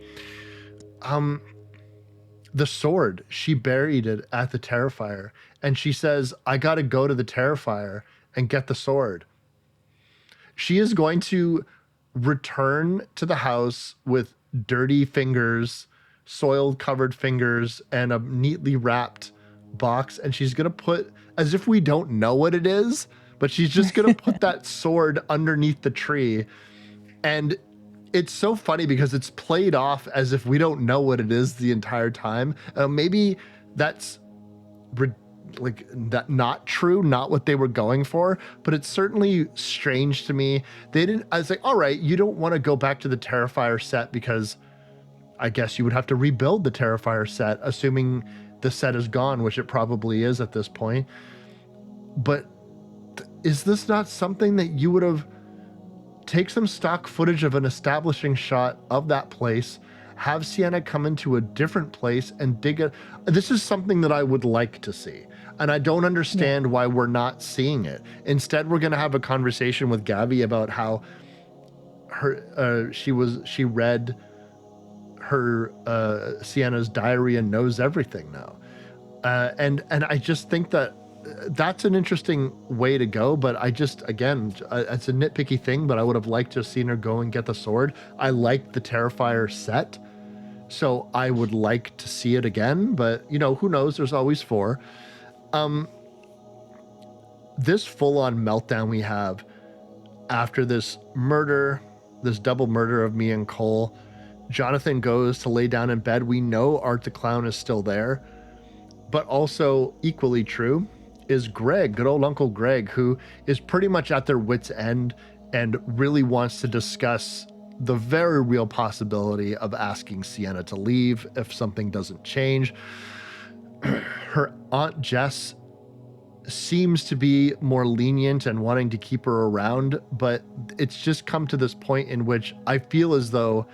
The sword, she buried it at the Terrifier, and she says, I got to go to the Terrifier and get the sword. She is going to return to the house with dirty fingers soil covered fingers and a neatly wrapped box, and she's gonna put, as if we don't know what it is, but she's just gonna put that sword underneath the tree. And it's so funny because it's played off as if we don't know what it is the entire time. Maybe that's like that not true, not what they were going for, but it's certainly strange to me. They didn't. I was like, all right, you don't want to go back to the Terrifier set because I guess you would have to rebuild the Terrifier set, assuming the set is gone, which it probably is at this point. But is this not something that you would have take some stock footage of an establishing shot of that place, have Sienna come into a different place and dig it? This is something that I would like to see. And I don't understand why we're not seeing it. Instead, we're going to have a conversation with Gabby about how she read her Sienna's diary and knows everything now. And I just think that that's an interesting way to go, but I just, again, it's a nitpicky thing, but I would have liked to have seen her go and get the sword. I liked the Terrifier set, so I would like to see it again, but who knows? There's always 4. This full-on meltdown we have after this murder, this double murder of Mia and Cole. Jonathan goes to lay down in bed. We know Art the Clown is still there, but also equally true is Greg, good old Uncle Greg, who is pretty much at their wits' end and really wants to discuss the very real possibility of asking Sienna to leave if something doesn't change. Her Aunt Jess seems to be more lenient and wanting to keep her around, but it's just come to this point in which I feel as though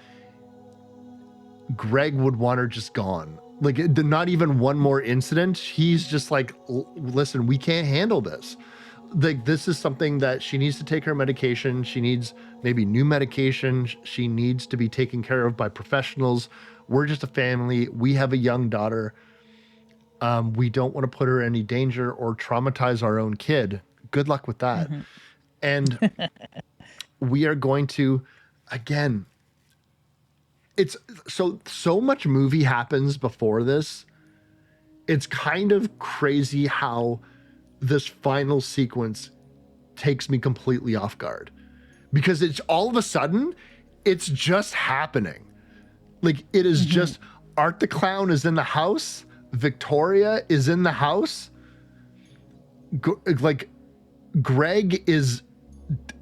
Greg would want her just gone. Like, not even one more incident. He's just like, listen, we can't handle this. Like, this is something that she needs to take her medication. She needs maybe new medication. She needs to be taken care of by professionals. We're just a family. We have a young daughter. We don't want to put her in any danger or traumatize our own kid. Good luck with that. Mm-hmm. And we are going to, again, it's so much movie happens before this. It's kind of crazy how this final sequence takes me completely off guard, because it's all of a sudden, it's just happening. Like, it is just Art the Clown is in the house. Victoria is in the house. Like, Greg is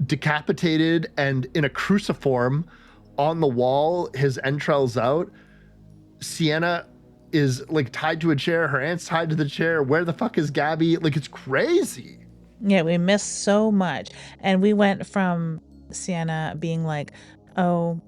decapitated and in a cruciform on the wall, his entrails out. Sienna is like tied to a chair. Her aunt's tied to the chair. Where the fuck is Gabby? Like, it's crazy. Yeah, we missed so much. And we went from Sienna being like, oh,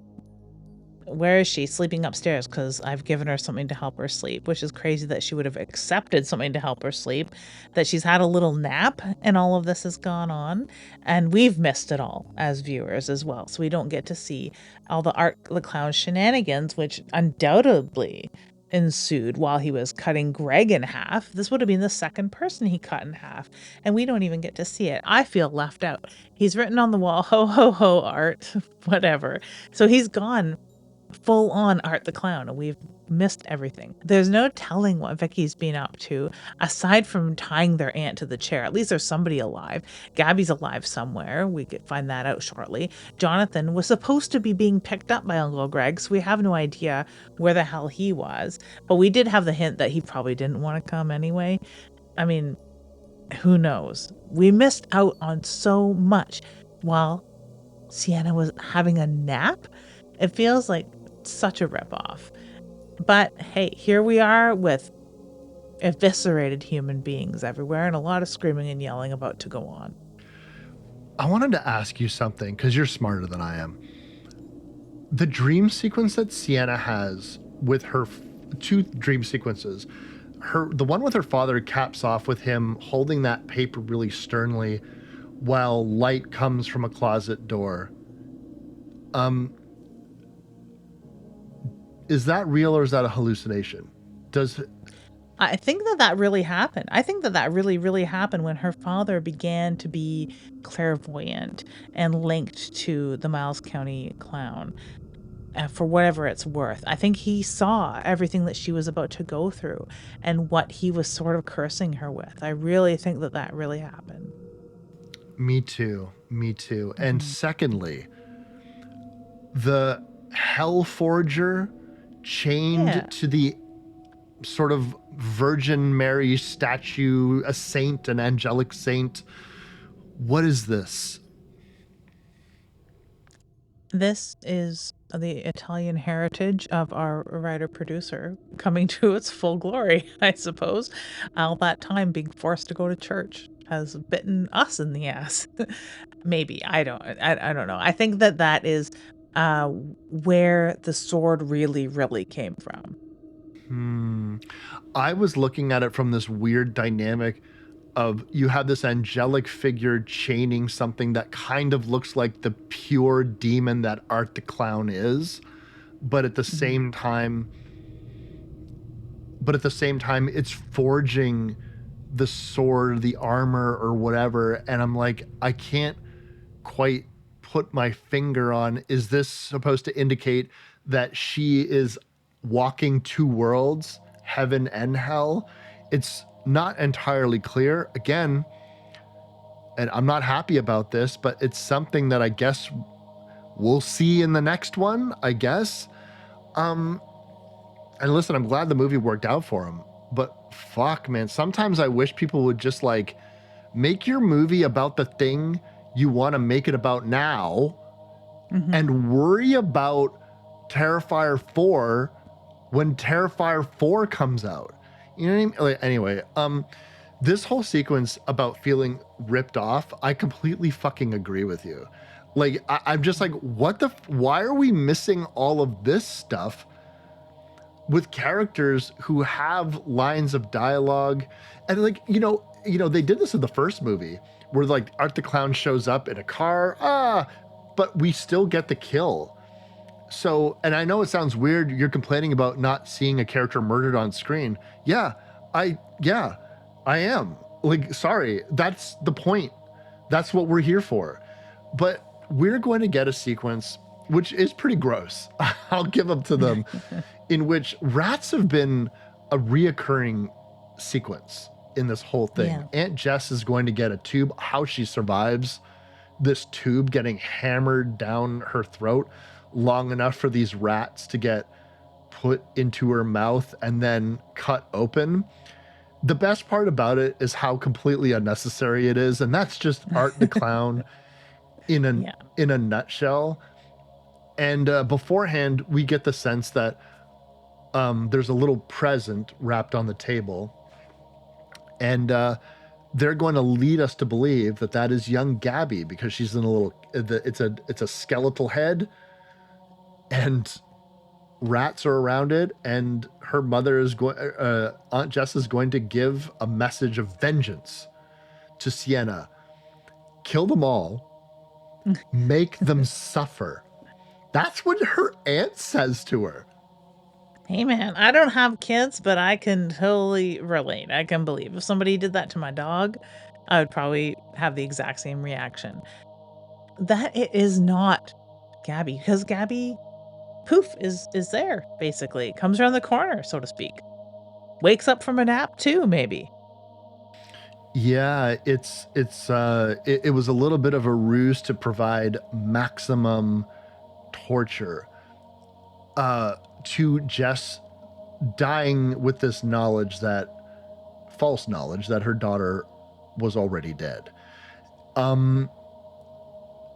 where is she? Sleeping upstairs because I've given her something to help her sleep, which is crazy that she would have accepted something to help her sleep, that she's had a little nap and all of this has gone on. And we've missed it all as viewers as well. So we don't get to see all the Art the Clown shenanigans, which undoubtedly ensued while he was cutting Greg in half. This would have been the second person he cut in half, and we don't even get to see it. I feel left out. He's written on the wall, ho, ho, ho, Art, whatever. So he's gone full on Art the Clown, and we've missed everything. There's no telling what Vicky's been up to aside from tying their aunt to the chair. At least there's somebody alive. Gabby's alive somewhere. We could find that out shortly. Jonathan was supposed to be being picked up by Uncle Greg, so we have no idea where the hell he was. But we did have the hint that he probably didn't want to come anyway. I mean, who knows? We missed out on so much while Sienna was having a nap. It feels like such a ripoff. But hey, here we are with eviscerated human beings everywhere and a lot of screaming and yelling about to go on. I wanted to ask you something because you're smarter than I am. The dream sequence that Sienna has with her, 2 dream sequences, the one with her father caps off with him holding that paper really sternly while light comes from a closet door. Is that real or is that a hallucination? I think that really happened. I think that really, really happened when her father began to be clairvoyant and linked to the Miles County Clown. for whatever it's worth. I think he saw everything that she was about to go through and what he was sort of cursing her with. I really think that that really happened. Me too. Me too. And Hmm. secondly, the Hellforger chained Yeah. to the sort of Virgin Mary statue, a saint, an angelic saint. What is this? This is the Italian heritage of our writer producer coming to its full glory, I suppose. All that time being forced to go to church has bitten us in the ass. Maybe. I don't know. I think that that is uh where the sword really came from. Hmm. I was looking at it from this weird dynamic of you have this angelic figure chaining something that kind of looks like the pure demon that Art the Clown is, but at the Mhm. same time, it's forging the sword, the armor, or whatever. And I'm like, I can't quite put my finger on, is this supposed to indicate that she is walking two worlds, heaven and hell? It's not entirely clear. Again, and I'm not happy about this, but it's something that I guess we'll see in the next one, I guess. And listen, I'm glad the movie worked out for him, but fuck, man, sometimes I wish people would just like make your movie about the thing you want to make it about now Mhm. and worry about Terrifier 4 when Terrifier 4 comes out. You know what I mean? Like, anyway, this whole sequence about feeling ripped off, I completely fucking agree with you. Like, I'm just like, what the? Why are we missing all of this stuff with characters who have lines of dialogue? And like, they did this in the first movie where like Art the Clown shows up in a car, but we still get the kill. So, and I know it sounds weird, you're complaining about not seeing a character murdered on screen. Yeah, I am. Like, sorry, that's the point. That's what we're here for. But we're going to get a sequence which is pretty gross. I'll give up to them, in which rats have been a reoccurring sequence in this whole thing. Yeah. Aunt Jess is going to get a tube. How she survives this tube getting hammered down her throat long enough for these rats to get put into her mouth and then cut open. The best part about it is how completely unnecessary it is, and that's just Art the Clown in a Yeah. in a nutshell. And beforehand, we get the sense that there's a little present wrapped on the table, and they're going to lead us to believe that that is young Gabby because she's in a little. It's a skeletal head, and rats are around it, and her mother is going. Aunt Jess is going to give a message of vengeance to Sienna. Kill them all, make them suffer. That's what her aunt says to her. Hey man, I don't have kids, but I can totally relate. I can believe if somebody did that to my dog, I would probably have the exact same reaction. That it is not Gabby, because Gabby poof is there basically. Comes around the corner, so to speak. Wakes up from a nap too, maybe. Yeah, it was a little bit of a ruse to provide maximum torture to Jess, dying with this knowledge, that false knowledge that her daughter was already dead.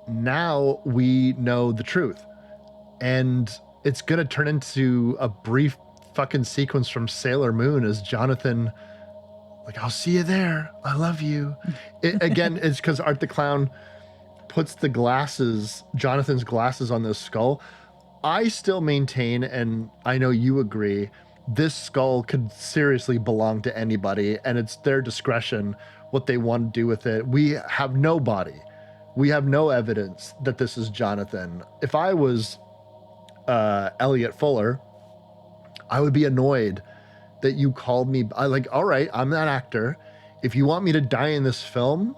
Now we know the truth, and it's gonna turn into a brief fucking sequence from Sailor Moon as Jonathan, like, I'll see you there, I love you. Again, it's because Art the Clown puts the glasses, Jonathan's glasses, on this skull. I still maintain, and I know you agree, this skull could seriously belong to anybody, and it's their discretion what they want to do with it. We have no body. We have no evidence that this is Jonathan. If I was Elliot Fuller, I would be annoyed that you called me. I like, all right, I'm that actor. If you want me to die in this film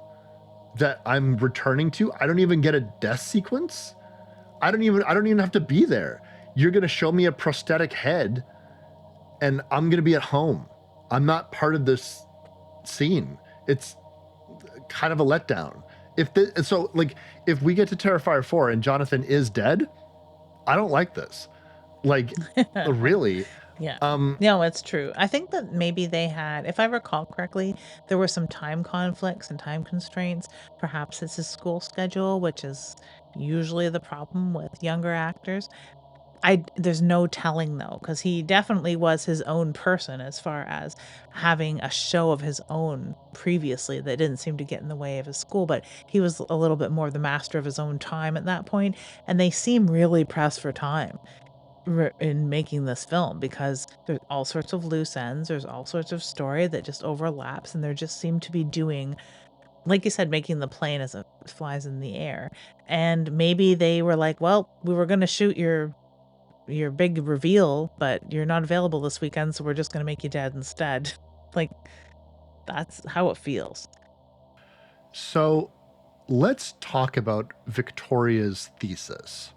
that I'm returning to, I don't even get a death sequence. I don't even have to be there. you're going to show me a prosthetic head and I'm going to be at home. I'm not part of this scene. It's kind of a letdown. If we get to Terrifier 4 and Jonathan is dead, I don't like this. Like, really. Yeah. No, it's true. I think that maybe they had, if I recall correctly, there were some time conflicts and time constraints. Perhaps it's his school schedule, which is usually the problem with younger actors. There's no telling though, because he definitely was his own person as far as having a show of his own previously that didn't seem to get in the way of his school, but he was a little bit more the master of his own time at that point, and they seem really pressed for time in making this film because there's all sorts of loose ends, there's all sorts of story that just overlaps, and they just seem to be doing, like you said, making the plane as it flies in the air. And maybe they were like, well, we were going to shoot your big reveal, but you're not available this weekend, so we're just going to make you dead instead. Like, that's how it feels. So let's talk about Victoria's thesis.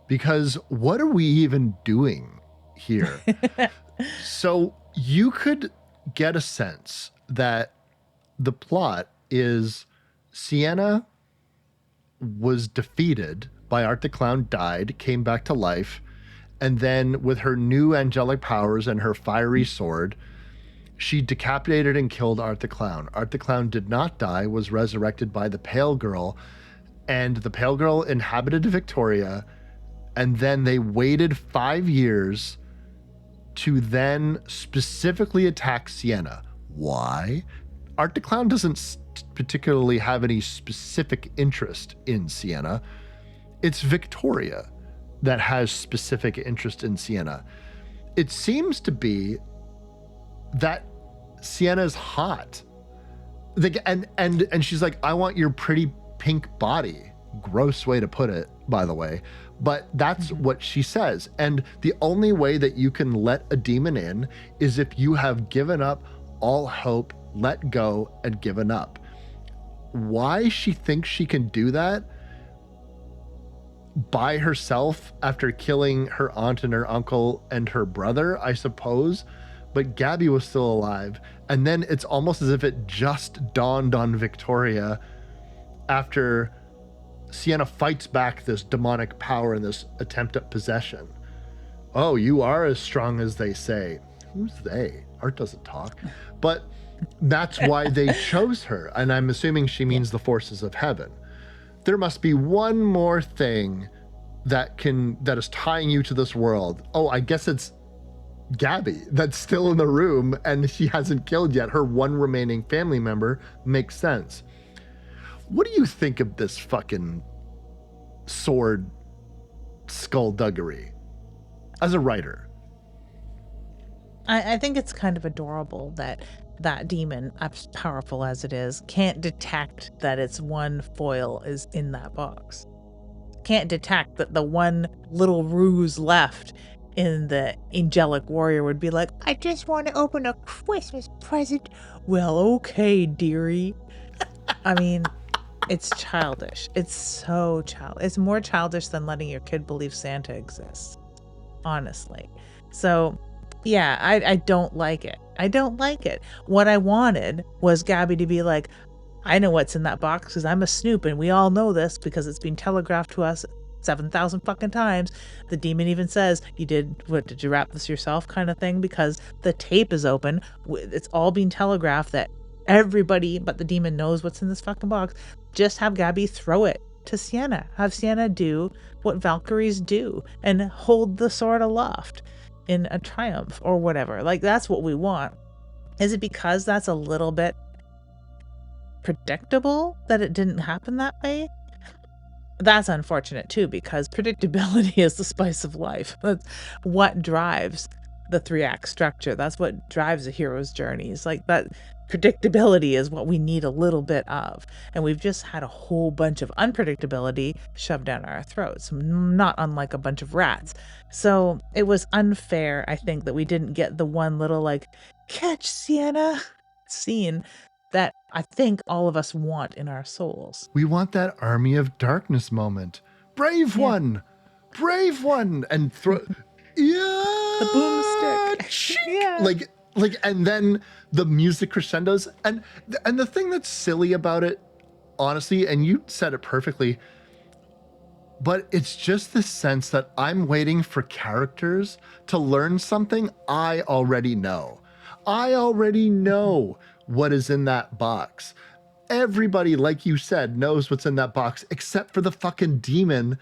Because what are we even doing here? So you could get a sense that the plot is Sienna was defeated by Art the Clown, died, came back to life, and then with her new angelic powers and her fiery sword, she decapitated and killed Art the Clown. Art the Clown did not die, was resurrected by the Pale Girl, and the Pale Girl inhabited Victoria, and then they waited 5 years to then specifically attack Sienna. Why? Art the Clown doesn't particularly have any specific interest in Sienna. It's Victoria that has specific interest in Sienna. It seems to be that Sienna's hot. And she's like, I want your pretty pink body. Gross way to put it, by the way. But that's what she says. And the only way that you can let a demon in is if you have given up all hope, let go, and given up. Why she thinks she can do that by herself after killing her aunt and her uncle and her brother, I suppose. But Gabby was still alive. And then it's almost as if it just dawned on Victoria after Sienna fights back this demonic power and this attempt at possession. Oh, you are as strong as they say. Who's they? Art doesn't talk. But that's why they chose her. And I'm assuming she means the forces of heaven. There must be one more thing that is tying you to this world. Oh, I guess it's Gabby that's still in the room and she hasn't killed yet. Her one remaining family member makes sense. What do you think of this fucking sword skullduggery as a writer? I think it's kind of adorable that that demon, as powerful as it is, can't detect that its one foil is in that box. Can't detect that the one little ruse left in the angelic warrior would be like, I just want to open a Christmas present. Well, okay, dearie. I mean, it's childish. It's so childish. It's more childish than letting your kid believe Santa exists, honestly. So, yeah, I don't like it. I don't like it. What I wanted was Gabby to be like, I know what's in that box because I'm a snoop and we all know this because it's been telegraphed to us 7,000 fucking times. The demon even says, did you wrap this yourself kind of thing? Because the tape is open. It's all being telegraphed that everybody but the demon knows what's in this fucking box. Just have Gabby throw it to Sienna. Have Sienna do what Valkyries do and hold the sword aloft in a triumph or whatever. Like, that's what we want. Is it because that's a little bit predictable that it didn't happen that way? That's unfortunate too, because predictability is the spice of life. That's what drives the 3-act structure. That's what drives a hero's journey. It's like that predictability is what we need a little bit of. And we've just had a whole bunch of unpredictability shoved down our throats, not unlike a bunch of rats. So it was unfair, I think, that we didn't get the one little like, catch Sienna scene that I think all of us want in our souls. We want that Army of Darkness moment. Brave one! brave one, and throw, yeah, The boomstick. Yeah. like, and then the music crescendos, and the thing that's silly about it, honestly, and you said it perfectly, but it's just the sense that I'm waiting for characters to learn something I already know. I already know what is in that box. Everybody, like you said, knows what's in that box, except for the fucking demon.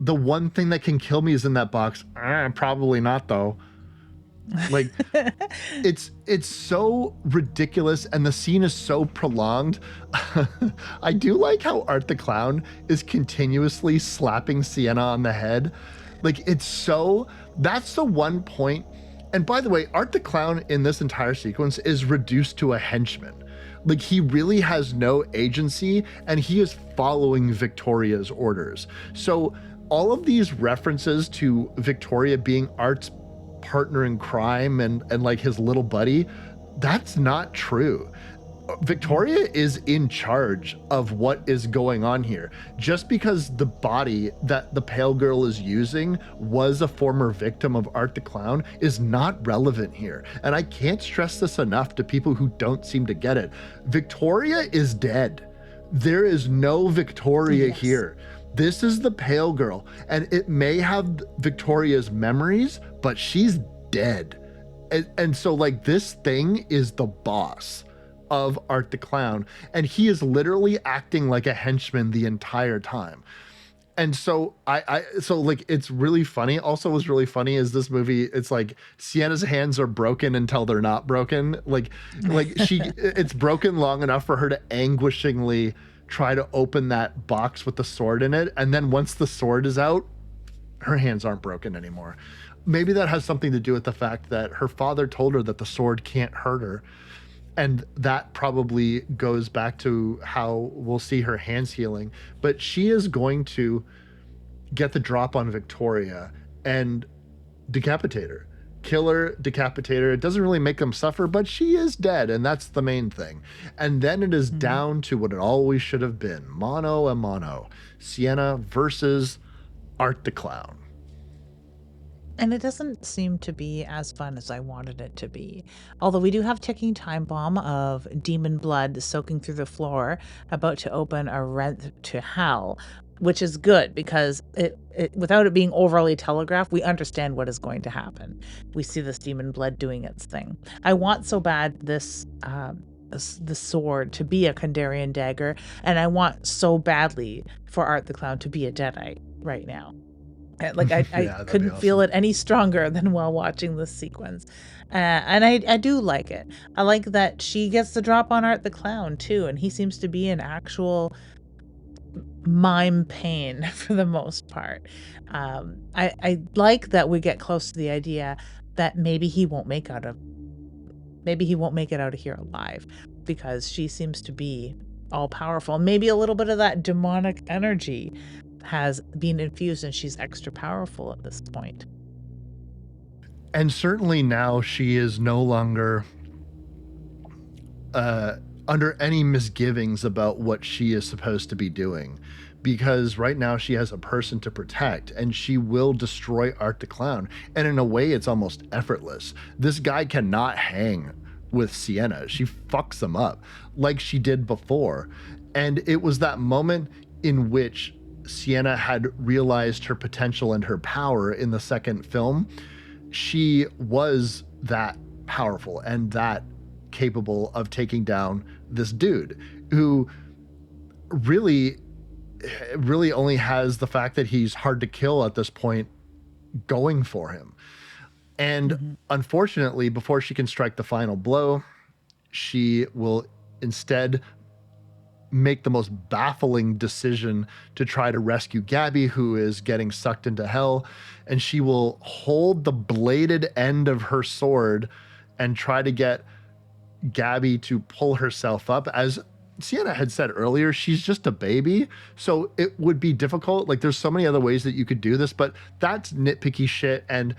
The one thing that can kill me is in that box. Probably not, though. Like, it's so ridiculous, and the scene is so prolonged. I do like how Art the Clown is continuously slapping Sienna on the head. Like, that's the one point. And by the way, Art the Clown in this entire sequence is reduced to a henchman. Like, he really has no agency, and he is following Victoria's orders. So all of these references to Victoria being Art's partner in crime and like his little buddy, that's not true. Victoria is in charge of what is going on here. Just because the body that the pale girl is using was a former victim of Art the Clown is not relevant here. And I can't stress this enough to people who don't seem to get it. Victoria is dead. There is no Victoria here. This is the pale girl, and it may have Victoria's memories, but she's dead. And so, like, this thing is the boss of Art the Clown, and he is literally acting like a henchman the entire time. And so so like, it's really funny. Also, what's really funny is this movie, it's like Sienna's hands are broken until they're not broken. Like it's broken long enough for her to anguishingly try to open that box with the sword in it. And then once the sword is out, her hands aren't broken anymore. Maybe that has something to do with the fact that her father told her that the sword can't hurt her. And that probably goes back to how we'll see her hands healing. But she is going to get the drop on Victoria and decapitate her. Kill her, decapitate her. It doesn't really make them suffer, but she is dead, and that's the main thing. And then it is down to what it always should have been. Mono a mono. Sienna versus Art the Clown. And it doesn't seem to be as fun as I wanted it to be. Although we do have ticking time bomb of demon blood soaking through the floor, about to open a rent to hell, which is good because it without it being overly telegraphed, we understand what is going to happen. We see this demon blood doing its thing. I want so bad this the sword to be a Kandarian dagger, and I want so badly for Art the Clown to be a Deadite right now. Like I couldn't awesome. feel it any stronger than while watching this sequence. And I do like it. I like that she gets the drop on Art the Clown too, and he seems to be an actual mime pain for the most part. I like that we get close to the idea that maybe he won't make it out of here alive, because she seems to be all powerful. Maybe a little bit of that demonic energy has been infused and she's extra powerful at this point. And certainly now she is no longer under any misgivings about what she is supposed to be doing, because right now she has a person to protect, and she will destroy Art the Clown. And in a way, it's almost effortless. This guy cannot hang with Sienna. She fucks him up like she did before. And it was that moment in which Sienna had realized her potential and her power in the second film. She was that powerful and that capable of taking down this dude who really only has the fact that he's hard to kill at this point going for him. And unfortunately, before she can strike the final blow, she will instead make the most baffling decision to try to rescue Gabby, who is getting sucked into hell. And she will hold the bladed end of her sword and try to get Gabby to pull herself up. As Sienna had said earlier, she's just a baby, so it would be difficult. Like, there's so many other ways that you could do this, but that's nitpicky shit. And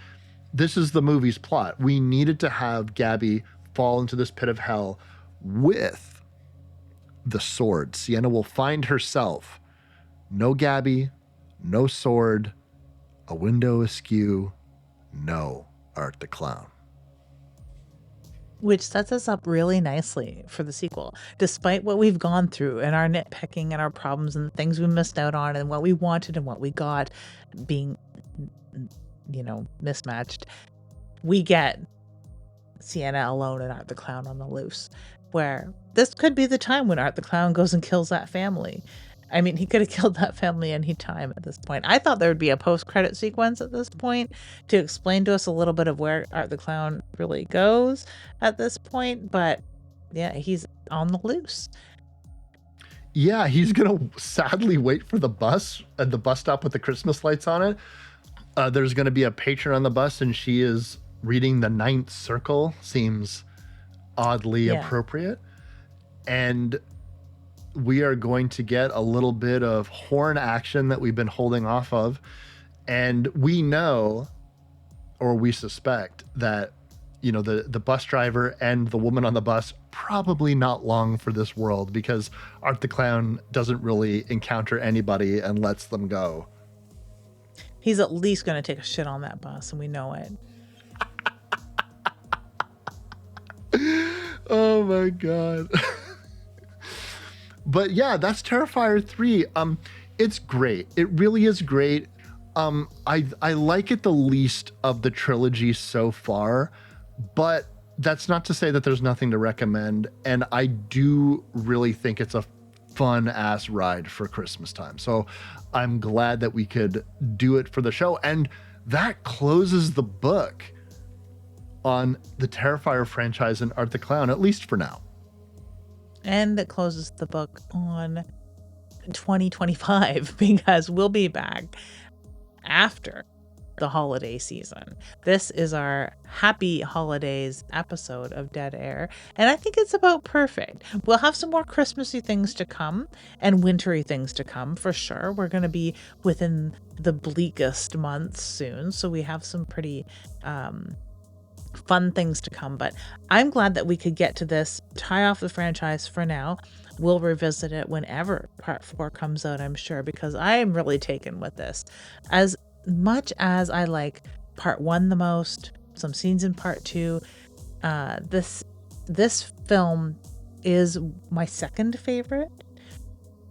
this is the movie's plot. We needed to have Gabby fall into this pit of hell with the sword. Sienna will find herself. No Gabby, no sword, A window askew, no Art the Clown. Which sets us up really nicely for the sequel. Despite what we've gone through and our nitpicking and our problems and the things we missed out on and what we wanted and what we got being, mismatched, we get Sienna alone and Art the Clown on the loose, where this could be the time when Art the Clown goes and kills that family. I mean, he could have killed that family any time at this point. I thought there would be a post-credit sequence at this point to explain to us a little bit of where Art the Clown really goes at this point, but yeah, he's on the loose. Yeah, he's gonna sadly wait for the bus at the bus stop with the Christmas lights on it. There's gonna be a patron on the bus, and she is reading the Ninth Circle. Seems oddly appropriate. And we are going to get a little bit of horn action that we've been holding off of. And we know, or we suspect, that, the bus driver and the woman on the bus probably not long for this world, because Art the Clown doesn't really encounter anybody and lets them go. He's at least going to take a shit on that bus, and we know it. Oh my God. But yeah, that's Terrifier 3. It's great. It really is great. I like it the least of the trilogy so far, but that's not to say that there's nothing to recommend. And I do really think it's a fun ass ride for Christmas time. So I'm glad that we could do it for the show. And that closes the book on the Terrifier franchise and Art the Clown, at least for now. And it closes the book on 2025 because we'll be back after the holiday season. This is our happy holidays episode of Dead Air, and I think it's about perfect. We'll have some more Christmassy things to come and wintry things to come for sure. We're going to be within the bleakest months soon, so we have some pretty fun things to come, but I'm glad that we could get to this, tie off the franchise for now. We'll revisit it whenever part 4 comes out, I'm sure, because I am really taken with this. As much as I like part 1 the most, some scenes in part 2, this film is my second favorite,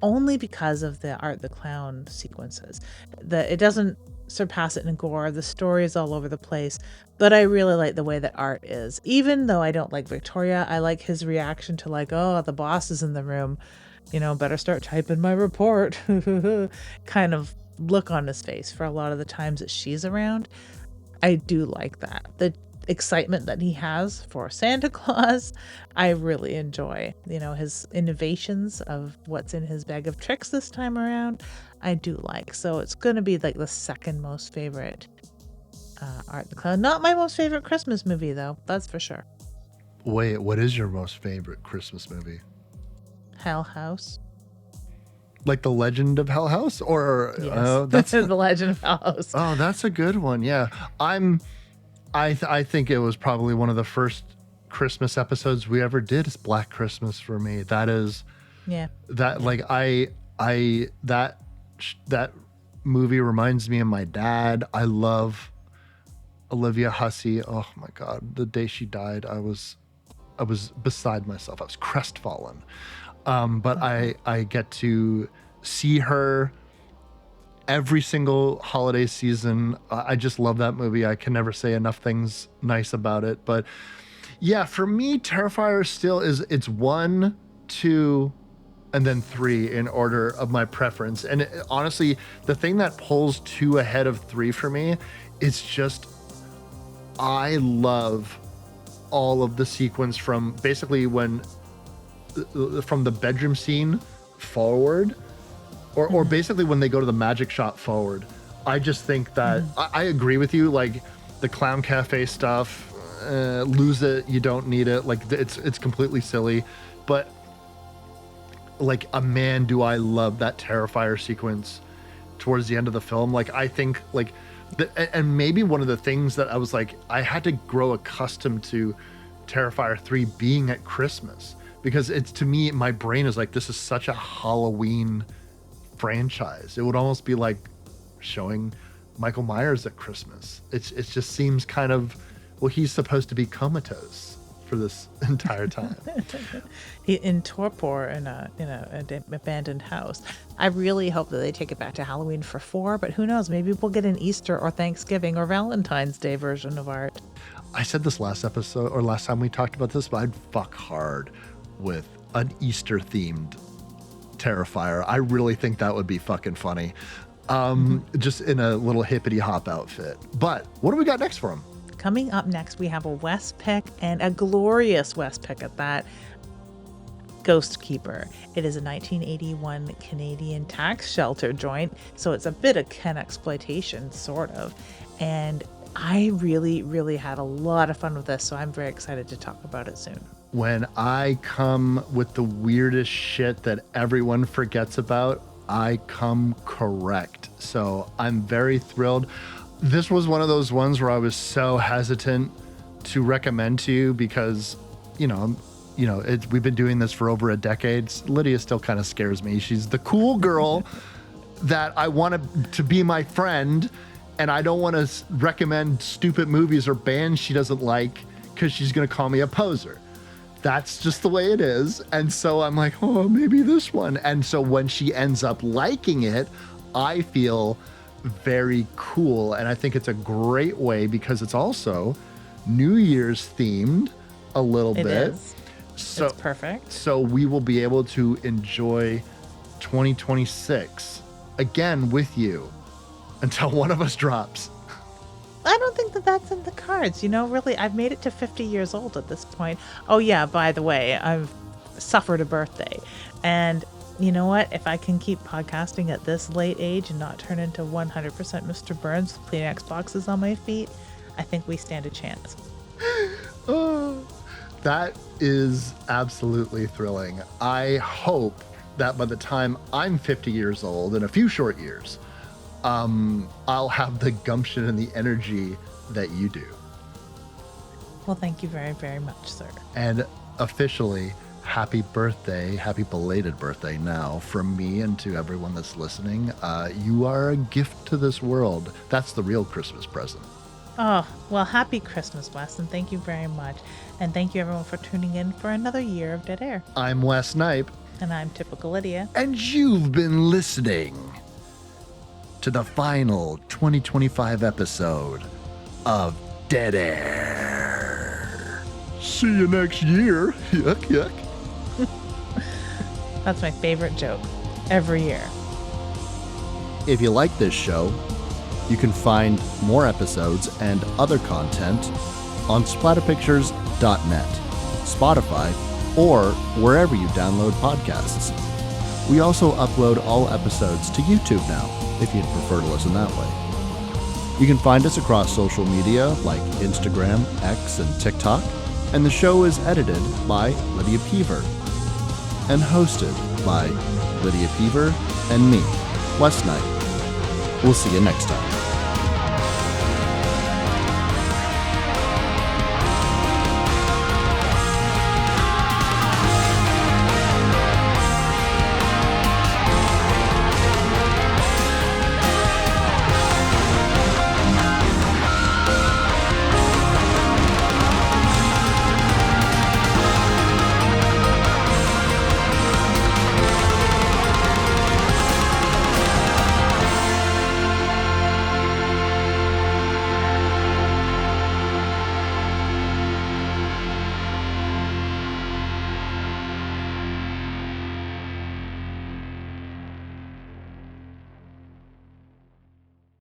only because of the Art the Clown sequences. It doesn't surpass it in gore. The story is all over the place, but I really like the way that Art is. Even though I don't like Victoria, I like his reaction to oh, the boss is in the room, better start typing my report kind of look on his face for a lot of the times that she's around. I do like that. The excitement that he has for Santa Claus, I really enjoy. His innovations of what's in his bag of tricks this time around, I do like. So it's going to be the second most favorite Art the Clown. Not my most favorite Christmas movie, though. That's for sure. Wait, what is your most favorite Christmas movie? Hell House. Like The Legend of Hell House? Or yes. That's The Legend of Hell House. Oh, that's a good one. Yeah. I think it was probably one of the first Christmas episodes we ever did is Black Christmas for me. That is, that that movie reminds me of my dad. I love Olivia Hussey. Oh my God. The day she died, I was beside myself. I was crestfallen. But I get to see her every single holiday season. I just love that movie. I can never say enough things nice about it. But yeah, for me, Terrifier still it's 1, 2, and then 3 in order of my preference. And honestly, the thing that pulls 2 ahead of 3 for me is just, I love all of the sequence from basically from the bedroom scene forward, or basically when they go to the magic shop forward. I just think that I agree with you. The Clown Cafe stuff, lose it. You don't need it. It's completely silly. But man, do I love that Terrifier sequence towards the end of the film. I think and maybe one of the things that I was I had to grow accustomed to Terrifier 3 being at Christmas, because it's, to me, my brain is this is such a Halloween franchise. It would almost be like showing Michael Myers at Christmas. It just seems kind of, well, he's supposed to be comatose for this entire time. He in torpor in an abandoned house. I really hope that they take it back to Halloween for 4, but who knows? Maybe we'll get an Easter or Thanksgiving or Valentine's Day version of art. I said this last episode or last time we talked about this, but I'd fuck hard with an Easter themed Terrifier. I really think that would be fucking funny. Just in a little hippity hop outfit. But what do we got next for him? Coming up next, we have a West pick, and a glorious West pick at that. Ghost Keeper. It is a 1981 Canadian tax shelter joint, so it's a bit of Ken exploitation, sort of. And I really, really had a lot of fun with this, so I'm very excited to talk about it soon. When I come with the weirdest shit that everyone forgets about, I come correct. So I'm very thrilled. This was one of those ones where I was so hesitant to recommend to you because, we've been doing this for over a decade. Lydia still kind of scares me. She's the cool girl that I want to be my friend, and I don't want to recommend stupid movies or bands she doesn't like because she's going to call me a poser. That's just the way it is. And so I'm like, oh, maybe this one. And so when she ends up liking it, I feel very cool. And I think it's a great way because it's also New Year's themed a little bit. It is. So, it's perfect. So we will be able to enjoy 2026 again with you until one of us drops. I don't think that that's in the cards. Really, I've made it to 50 years old at this point. Oh, yeah, by the way, I've suffered a birthday. And you know what? If I can keep podcasting at this late age and not turn into 100% Mr. Burns with Kleenex boxes on my feet, I think we stand a chance. Oh, that is absolutely thrilling. I hope that by the time I'm 50 years old, in a few short years, I'll have the gumption and the energy that you do. Well, thank you very, very much, sir. And officially, happy birthday, happy belated birthday now from me and to everyone that's listening. You are a gift to this world. That's the real Christmas present. Oh, well, happy Christmas, Wes, and thank you very much. And thank you, everyone, for tuning in for another year of Dead Air. I'm Wes Knipe. And I'm Typical Lydia. And you've been listening to the final 2025 episode of Dead Air. See you next year. Yuck, yuck. That's my favorite joke every year. If you like this show, you can find more episodes and other content on splatterpictures.net, Spotify, or wherever you download podcasts. We also upload all episodes to YouTube now, if you'd prefer to listen that way. You can find us across social media like Instagram, X, and TikTok, and the show is edited by Lydia Peever and hosted by Lydia Peever and me, Wes Knipe. We'll see you next time.